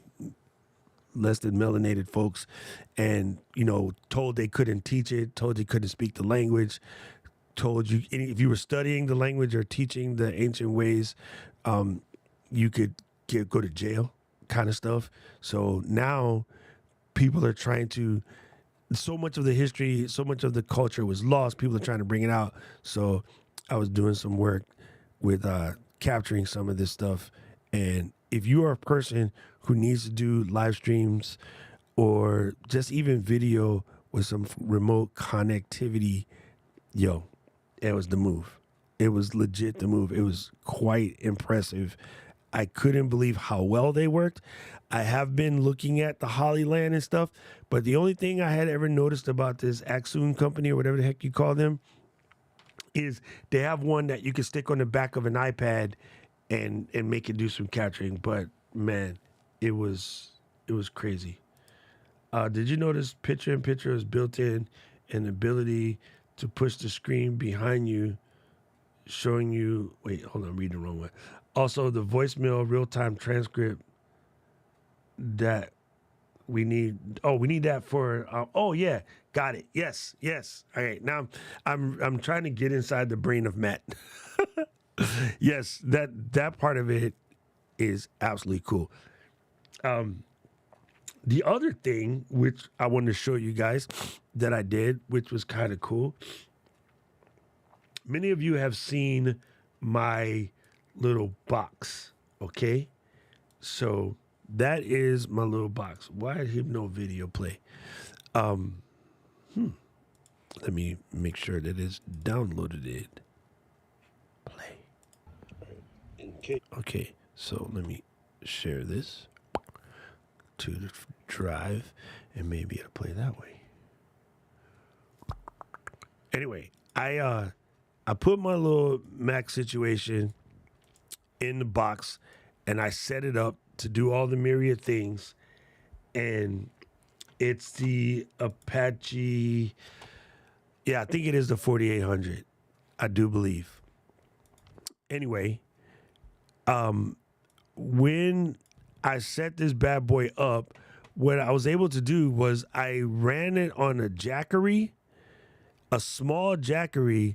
less than melanated folks, and, you know, told they couldn't teach it, told they couldn't speak the language, told you if you were studying the language or teaching the ancient ways, you could go to jail, kind of stuff. So now people are trying to, so much of the history, so much of the culture was lost. People are trying to bring it out. So I was doing some work with capturing some of this stuff. And if you are a person who needs to do live streams or just even video with some remote connectivity, yo, it was the move. It was legit the move. It was quite impressive. I couldn't believe how well they worked. I have been looking at the Hollyland and stuff, but the only thing I had ever noticed about this Axoon company, or whatever the heck you call them, is they have one that you can stick on the back of an iPad and make it do some capturing. But man, it was crazy. Did you notice picture-in-picture is built in, an ability to push the screen behind you, showing you, wait, hold on, I'm reading the wrong way. Also, the voicemail real-time transcript that we need. Oh, we need that for, oh yeah, got it. Yes. All right, now I'm trying to get inside the brain of Matt. Yes, that part of it is absolutely cool. The other thing, which I wanted to show you guys that I did, which was kind of cool. Many of you have seen my little box, okay? So that is my little box. Why did Hypno video play? Let me make sure that it's downloaded it. Play. Okay, so let me share this to the drive, and maybe it'll play that way. Anyway, I put my little Mac situation in the box, and I set it up to do all the myriad things. And it's the Apache, yeah, I think it is the 4800, I do believe. Anyway, when I set this bad boy up, what I was able to do was I ran it on a Jackery, a small Jackery,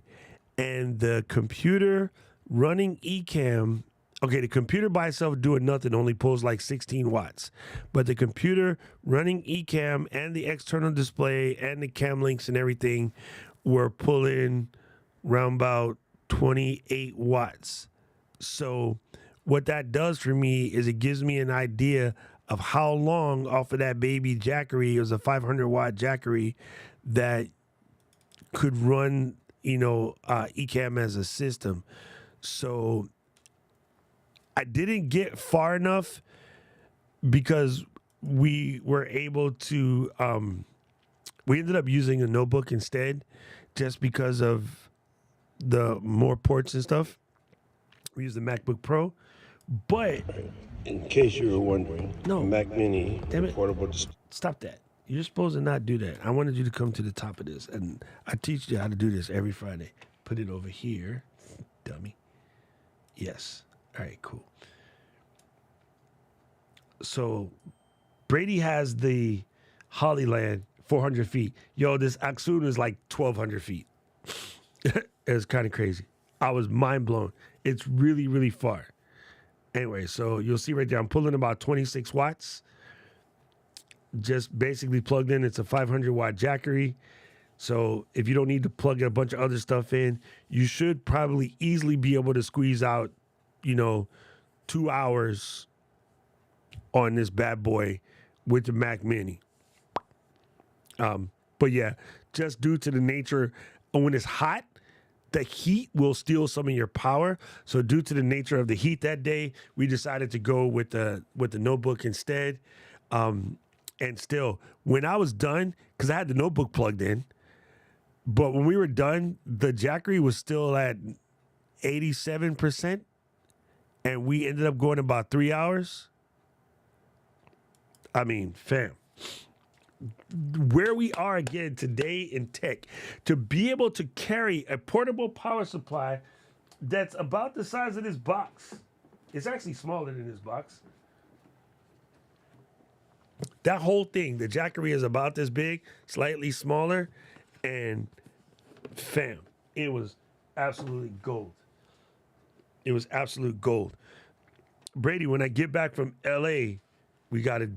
and the computer running Ecamm. Okay, the computer by itself doing nothing only pulls like 16 watts. But the computer running Ecamm and the external display and the cam links and everything were pulling round about 28 watts. So what that does for me is it gives me an idea of how long off of that baby Jackery, it was a 500 watt Jackery, that could run, Ecamm as a system. So I didn't get far enough because we were able to, we ended up using a notebook instead just because of the more ports and stuff. We used the MacBook Pro, but in case you were wondering, no, Mac Mini portable. Stop that. You're supposed to not do that. I wanted you to come to the top of this, and I teach you how to do this every Friday. Put it over here, dummy. Yes. All right, cool. So Brady has the Hollyland 400 feet. Yo, this Aksun is like 1,200 feet. It's kind of crazy. I was mind blown. It's really, really far. Anyway, so you'll see right there, I'm pulling about 26 watts. Just basically plugged in. It's a 500 watt Jackery. So if you don't need to plug a bunch of other stuff in, you should probably easily be able to squeeze out, 2 hours on this bad boy with the Mac Mini. But yeah, just due to the nature of when it's hot, the heat will steal some of your power. So due to the nature of the heat that day, we decided to go with the notebook instead. And still, when I was done, because I had the notebook plugged in, but when we were done, the Jackery was still at 87%, and we ended up going about 3 hours. I mean, fam, where we are again today in tech, to be able to carry a portable power supply that's about the size of this box. It's actually smaller than this box. That whole thing, the Jackery is about this big, slightly smaller, and fam, it was absolutely gold. It was absolute gold. Brady, when I get back from LA, we gotta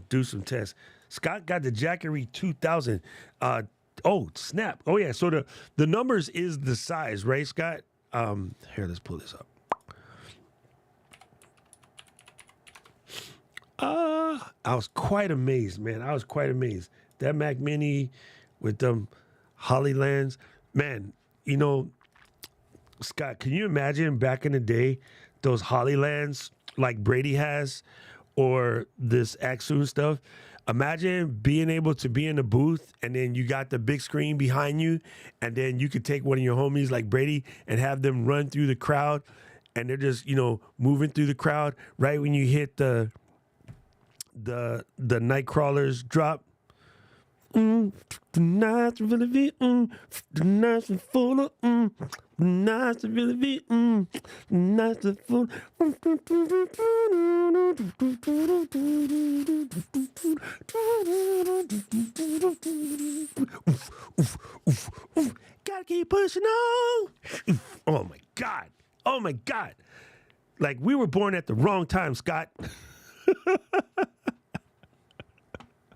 do some tests. Scott got the Jackery 2000. Oh snap! Oh yeah. So the numbers is the size, right, Scott? Here, let's pull this up. I was quite amazed, man. I was quite amazed. That Mac Mini with them Hollylands, man. Scott, can you imagine back in the day those Hollylands like Brady has, or this Aksun stuff? Imagine being able to be in the booth and then you got the big screen behind you, and then you could take one of your homies like Brady and have them run through the crowd, and they're just moving through the crowd right when you hit the Nightcrawlers drop. The nights really be, the nights are full of, the nights really be, the nights are full. Gotta keep pushing on. Oh my God. Oh my God. Like we were born at the wrong time, Scott.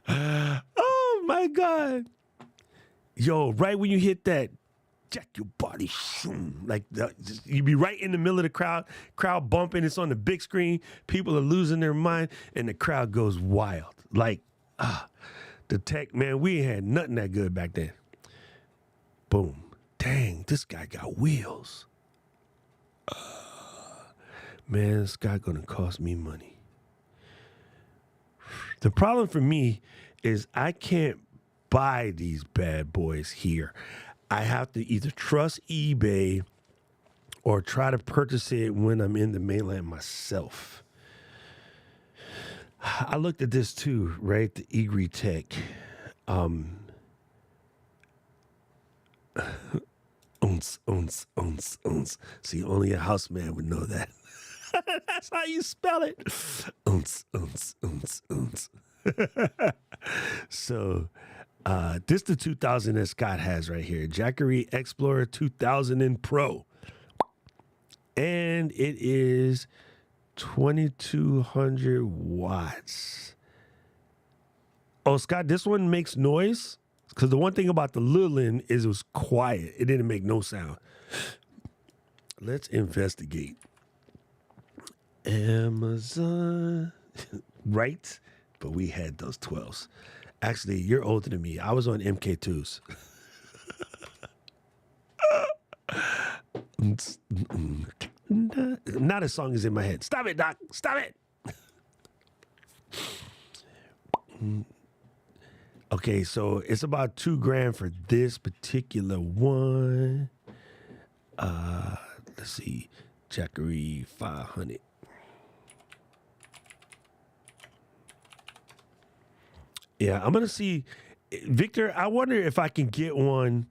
Oh my God. Yo, right when you hit that, jack your body, like you be right in the middle of the crowd bumping, it's on the big screen, people are losing their mind, and the crowd goes wild. Like, the tech, man, we ain't had nothing that good back then. Boom. Dang, this guy got wheels. Man, this guy gonna cost me money. The problem for me is I can't buy these bad boys here. I have to either trust eBay or try to purchase it when I'm in the mainland myself. I looked at this too, right? The Egri Tech. See, only a house man would know that. That's how you spell it. So, this the 2000 that Scott has right here. Jackery Explorer 2000 in Pro. And it is 2200 watts. Oh, Scott, this one makes noise? Because the one thing about the Lilin is it was quiet. It didn't make no sound. Let's investigate. Amazon. Right? But we had those 12s. Actually, you're older than me. I was on MK2s. Not a song is in my head. Stop it, Doc. Stop it. Okay, so it's about $2,000 for this particular one. Let's see. Jackery 500. Yeah, I'm gonna see. Victor, I wonder if I can get one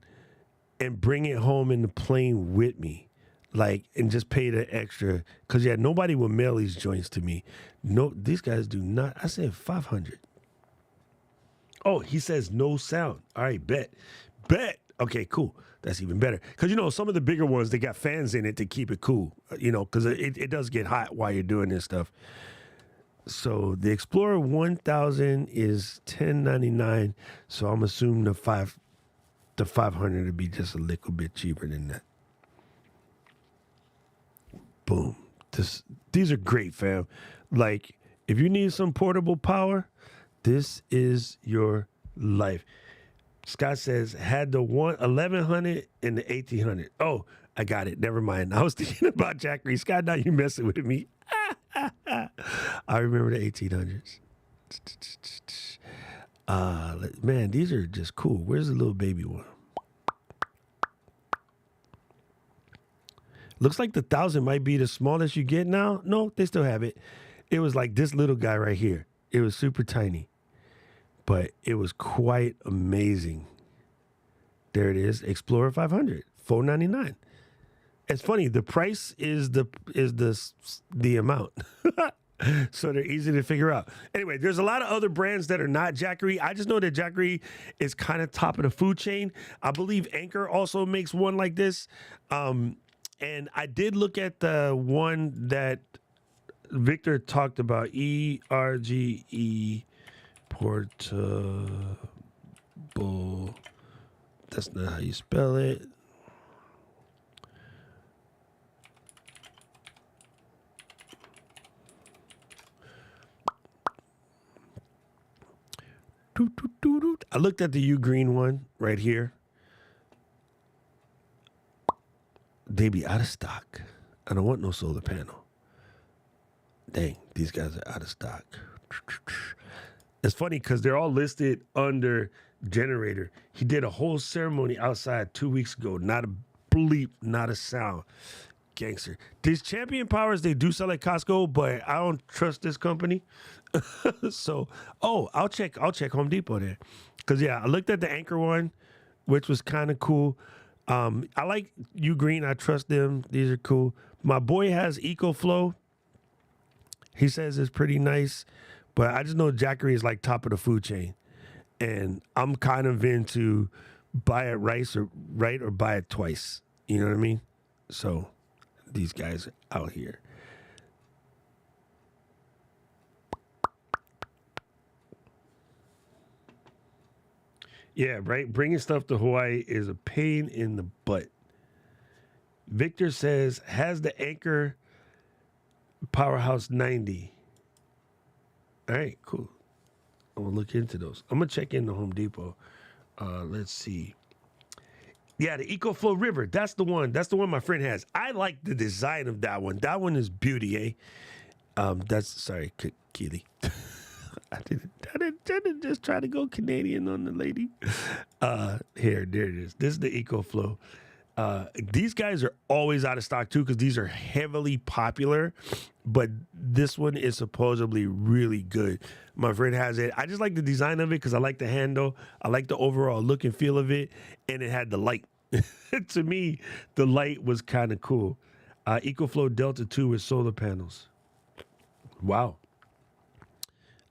and bring it home in the plane with me, like, and just pay the extra. Cause yeah, nobody will mail these joints to me. No, these guys do not. I said 500. Oh, he says no sound. All right, bet. Okay, cool. That's even better. Cause some of the bigger ones, they got fans in it to keep it cool. Cause it does get hot while you're doing this stuff. So the Explorer 1000 is $10.99. So I'm assuming the 500 would be just a little bit cheaper than that. Boom. These are great, fam. Like, if you need some portable power, this is your life. Scott says, had the 1100 and the 1800. Oh, I got it. Never mind. I was thinking about Jackery. Scott, now you messing with me. I remember the 1800s. Man, these are just cool. Where's the little baby one? Looks like the 1000 might be the smallest you get now. No, they still have it. It was like this little guy right here. It was super tiny, but it was quite amazing. There it is, Explorer 500, $499. It's funny. The price is the amount, so they're easy to figure out. Anyway, there's a lot of other brands that are not Jackery. I just know that Jackery is kind of top of the food chain. I believe Anchor also makes one like this. And I did look at the one that Victor talked about, ERGE Portable. That's not how you spell it. I looked at the U Green one right here. They be out of stock. I don't want no solar panel. Dang, these guys are out of stock. It's funny because they're all listed under generator. He did a whole ceremony outside 2 weeks ago. Not a bleep, not a sound. Gangster. These Champion Powers, they do sell at Costco, but I don't trust this company. So, I'll check Home Depot there. Because, yeah, I looked at the Anchor one, which was kind of cool. I like U Green. I trust them. These are cool. My boy has EcoFlow. He says it's pretty nice, but I just know Jackery is like top of the food chain, and I'm kind of into buy it right or buy it twice. You know what I mean? So these guys are out here. Yeah, right. Bringing stuff to Hawaii is a pain in the butt. Victor says, has the Anchor Powerhouse 90. All right, cool. I'm going to look into those. I'm going to check into Home Depot. Let's see. Yeah, the EcoFlow River. That's the one. That's the one my friend has. I like the design of that one. That one is beauty, eh? Sorry, Keely. I didn't just try to go Canadian on the lady. There it is. This is the EcoFlow. These guys are always out of stock too because these are heavily popular, but this one is supposedly really good. My friend has it. I just like the design of it because I like the handle. I like the overall look and feel of it, and it had the light. To me, the light was kind of cool. EcoFlow Delta 2 with solar panels. Wow.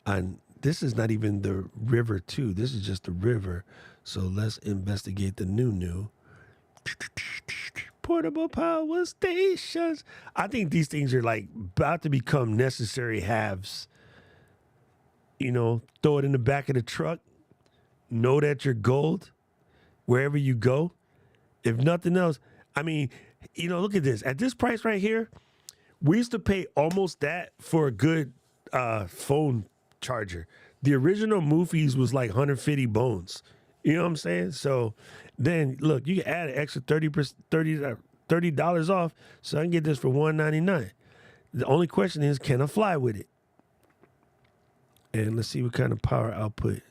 And this is not even the River 2. This is just the River. So let's investigate the new. Portable power stations. I think these things are like about to become necessary haves. You know, throw it in the back of the truck. know that you're gold wherever you go. If nothing else, I mean, look at this. At this price right here, we used to pay almost that for a good phone charger. The original Movies was like 150 bones. You know what I'm saying? So then, look, you can add an extra $30 off, so I can get this for $199. The only question is, can I fly with it? And let's see what kind of power output.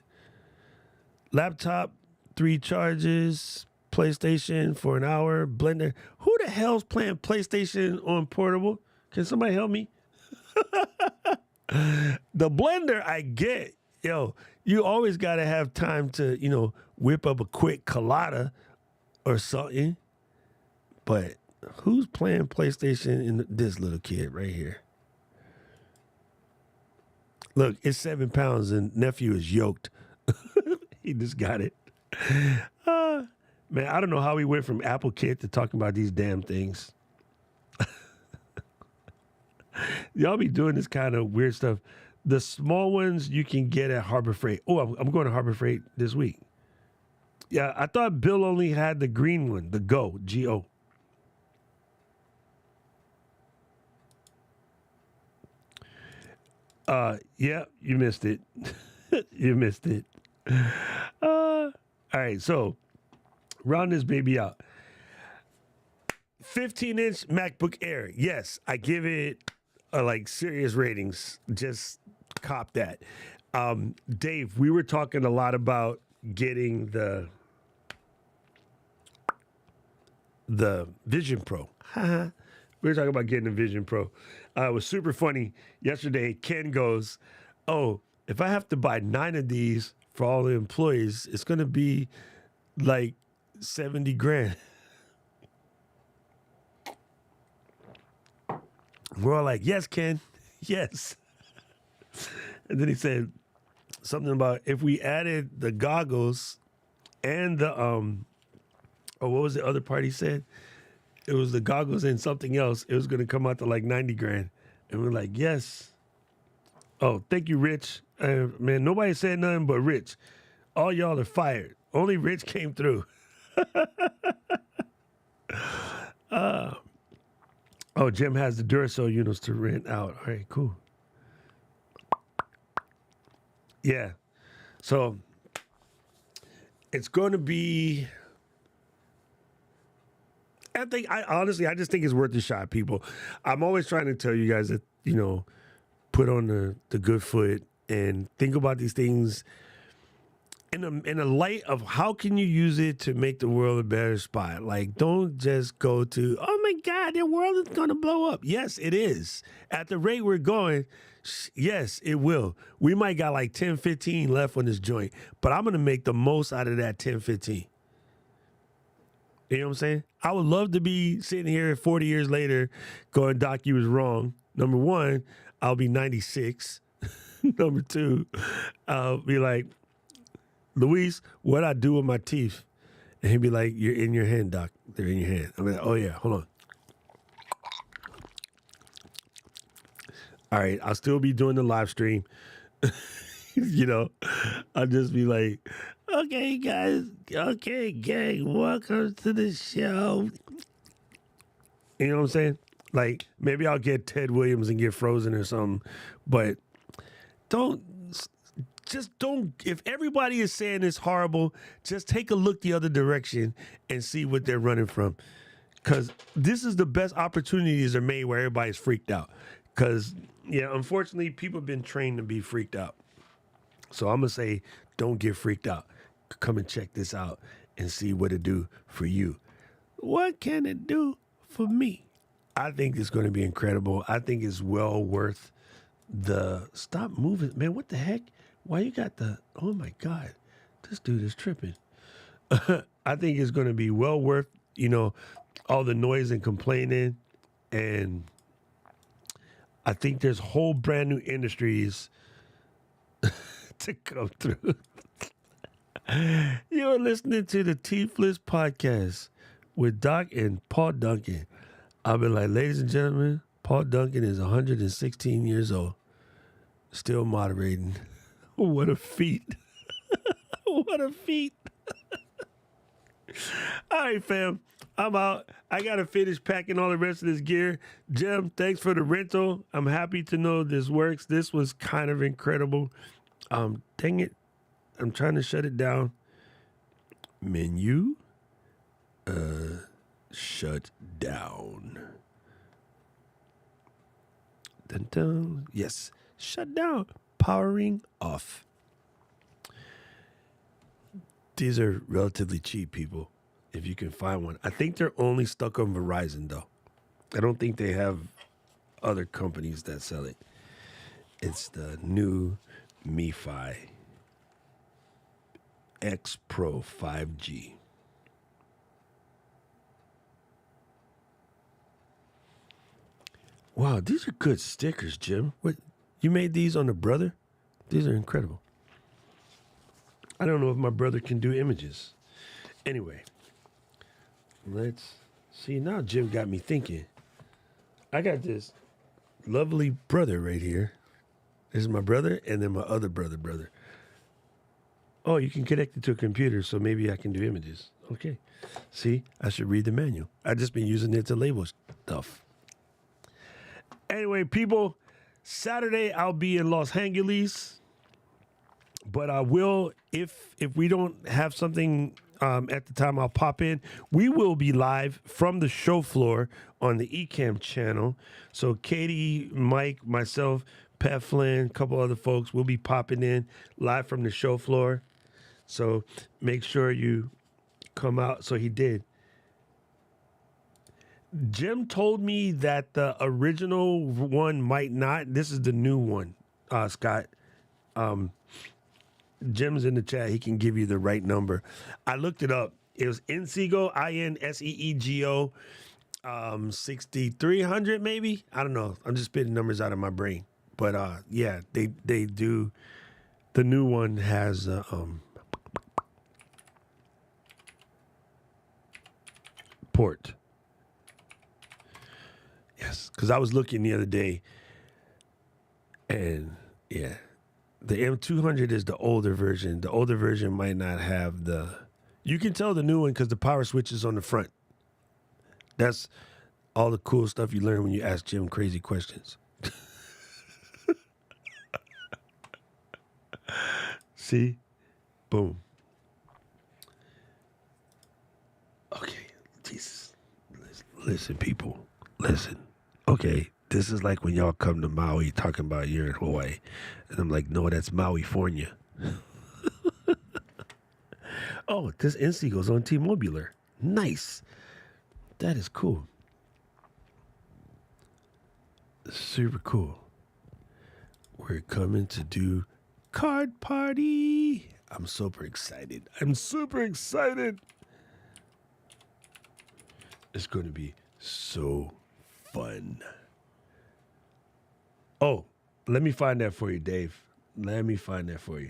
Laptop, 3 charges, PlayStation for an hour, blender. Who the hell's playing PlayStation on portable? Can somebody help me? The blender, I get. Yo, you always got to have time to, whip up a quick colada or something. But who's playing PlayStation in this little kid right here? Look, it's 7 pounds and nephew is yoked. He just got it. Man, I don't know how we went from Apple Kit to talking about these damn things. Y'all be doing this kind of weird stuff. The small ones you can get at Harbor Freight. Oh, I'm going to Harbor Freight this week. Yeah, I thought Bill only had the green one, the Go, G-O. Yeah, you missed it. You missed it. All right, so round this baby out. 15-inch MacBook Air. Yes, I give it serious ratings. Just cop that. Dave, we were talking a lot about getting the Vision Pro. We were talking about getting the Vision Pro. It was super funny. Yesterday, Ken goes, "Oh, if I have to buy 9 of these for all the employees, it's going to be like 70 grand. We're all like, yes, Ken, yes. And then he said something about if we added the goggles and the, what was the other part he said? It was the goggles and something else. It was going to come out to like 90 grand. And we're like, yes. Oh, thank you, Rich. Man, nobody said nothing but Rich. All y'all are fired. Only Rich came through. Oh, Jim has the Duracell units to rent out. All right, cool. Yeah. So it's going to be... I just think it's worth a shot, people. I'm always trying to tell you guys that, put on the good foot and think about these things in a light of how can you use it to make the world a better spot. Like, don't just go to, oh my God, the world is going to blow up. Yes, it is. At the rate we're going, yes, it will. We might got like 10, 15 left on this joint, but I'm going to make the most out of that 10, 15. You know what I'm saying? I would love to be sitting here 40 years later going, Doc, you was wrong. Number one, I'll be 96. Number two, I'll be like, Luis, what'd I do with my teeth? And he'd be like, you're in your hand, Doc. They're in your hand. I'm like, oh, yeah, hold on. All right, I'll still be doing the live stream. I'll just be like, okay, guys. Okay, gang, welcome to the show. You know what I'm saying? Like, maybe I'll get Ted Williams and get Frozen or something. But don't, if everybody is saying it's horrible, just take a look the other direction and see what they're running from. Because this is the best opportunities are made where everybody's freaked out. Because, yeah, unfortunately, people have been trained to be freaked out. So I'm going to say, don't get freaked out. Come and check this out and see what it do for you. What can it do for me? I think it's going to be incredible. I think it's well worth the... Stop moving. Man, what the heck? Why you got the... Oh, my God. This dude is tripping. I think it's going to be well worth, all the noise and complaining. And I think there's whole brand new industries to come through. You're listening to the Teethless Podcast with Doc and Paul Duncan. I'll be like, ladies and gentlemen, Paul Duncan is 116 years old, still moderating. What a feat. What what a feat. All right, fam. I'm out. I got to finish packing all the rest of this gear. Jim, thanks for the rental. I'm happy to know this works. This was kind of incredible. Dang it. I'm trying to shut it down. Menu. Shut down. Dun, dun. Yes. Shut down. Powering off. These are relatively cheap, people, if you can find one. I think they're only stuck on Verizon, though. I don't think they have other companies that sell it. It's the new MiFi X Pro 5G. Wow, these are good stickers, Jim. What, you made these on the Brother? These are incredible. I don't know if my brother can do images. Anyway, let's see. Now Jim got me thinking. I got this lovely brother right here. This is my brother and then my other brother. Oh, you can connect it to a computer, so maybe I can do images. Okay. See, I should read the manual. I've just been using it to label stuff. Anyway, people, Saturday I'll be in Los Angeles. But I will, if we don't have something at the time, I'll pop in. We will be live from the show floor on the Ecamm channel. So Katie, Mike, myself, Pat Flynn, a couple other folks will be popping in live from the show floor. So make sure you come out. So he did. Jim told me that the original one might not. This is the new one, Scott. Jim's in the chat. He can give you the right number. I looked it up. It was Inseego, INSEEGO, 6300 maybe. I don't know. I'm just spitting numbers out of my brain. But yeah, they do. The new one has port. Yes, because I was looking the other day, and yeah. The M200 is the older version. The older version might not have the... You can tell the new one because the power switch is on the front. That's all the cool stuff you learn when you ask Jim crazy questions. See? Boom. Okay. Jesus. Listen, people. Listen. Okay. This is like when y'all come to Maui talking about you're in Hawaii. And I'm like, no, that's Maui-fornia. Oh, this NC goes on T-Mobular. Nice. That is cool. Super cool. We're coming to do card party. I'm super excited. It's going to be so fun. Oh, let me find that for you, Dave. Let me find that for you.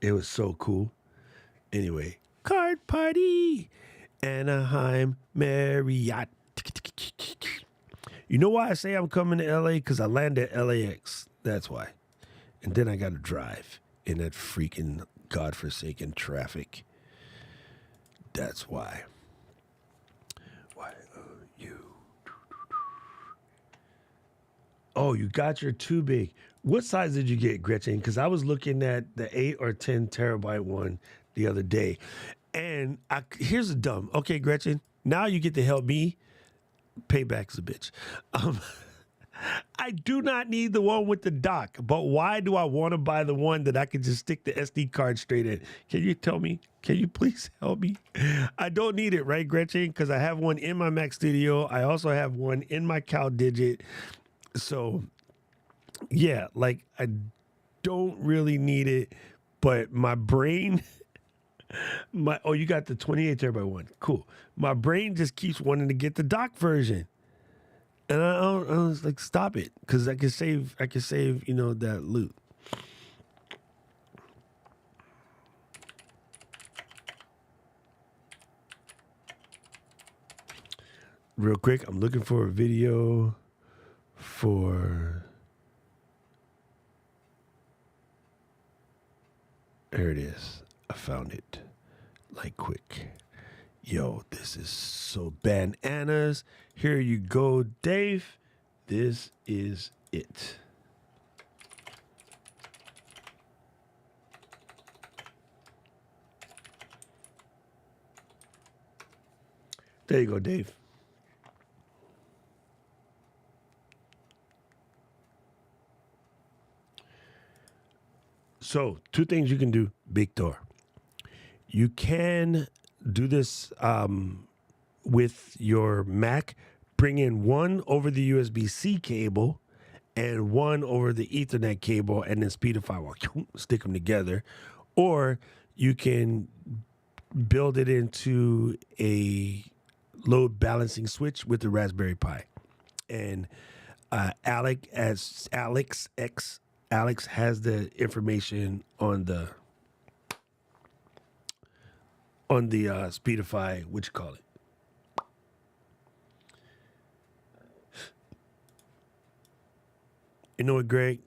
It was so cool. Anyway, card party. Anaheim Marriott. You know why I say I'm coming to LA? Because I landed at LAX. That's why. And then I got to drive in that freaking godforsaken traffic. That's why. Oh, you got your too big. What size did you get, Gretchen? Because I was looking at the 8 or 10 terabyte one the other day. And here's a dumb. Okay, Gretchen, now you get to help me. Payback's a bitch. I do not need the one with the dock, but why do I want to buy the one that I can just stick the SD card straight in? Can you tell me? Can you please help me? I don't need it, right, Gretchen? Because I have one in my Mac Studio. I also have one in my CalDigit. So, yeah, like I don't really need it, but my brain, you got the 28 terabyte one. Cool. My brain just keeps wanting to get the dock version. And I was like, stop it. Because I can save, that loot. Real quick, I'm looking for a video for There it is. I found it. Like quick. Yo, this is so bananas. Here you go, Dave. This is it. There you go, Dave. So, two things you can do, Victor. You can do this with your Mac. Bring in one over the USB-C cable and one over the Ethernet cable, and then speed a firewall. Stick them together. Or you can build it into a load balancing switch with the Raspberry Pi. And Alex has the information on the Speedify, what you call it. You know what, Greg?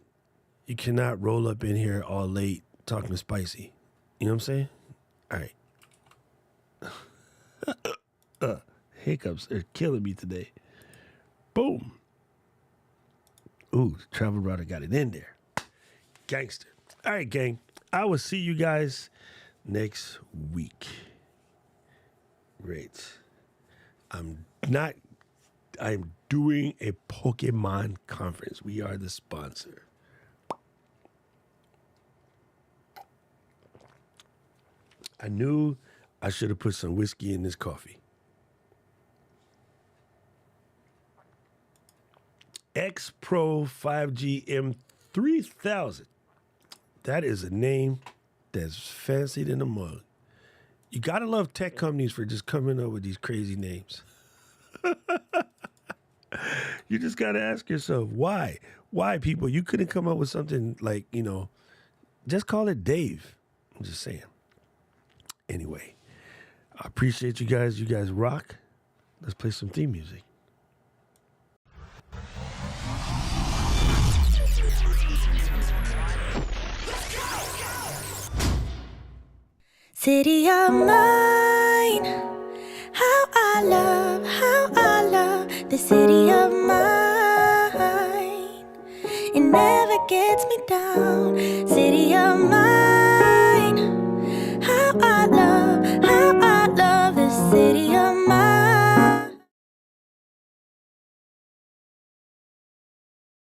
You cannot roll up in here all late talking spicy. You know what I'm saying? All right. Hiccups are killing me today. Boom. Ooh, Travel Router got it in there. Gangster. All right, gang. I will see you guys next week. Great. I'm doing a Pokemon conference. We are the sponsor. I knew I should have put some whiskey in this coffee. X Pro 5G M3000. That is a name that's fancier than a mug. You gotta love tech companies for just coming up with these crazy names. You just gotta ask yourself, why? Why, people? You couldn't come up with something like, just call it Dave. I'm just saying. Anyway, I appreciate you guys. You guys rock. Let's play some theme music. City of mine, how I love the city of mine. It never gets me down.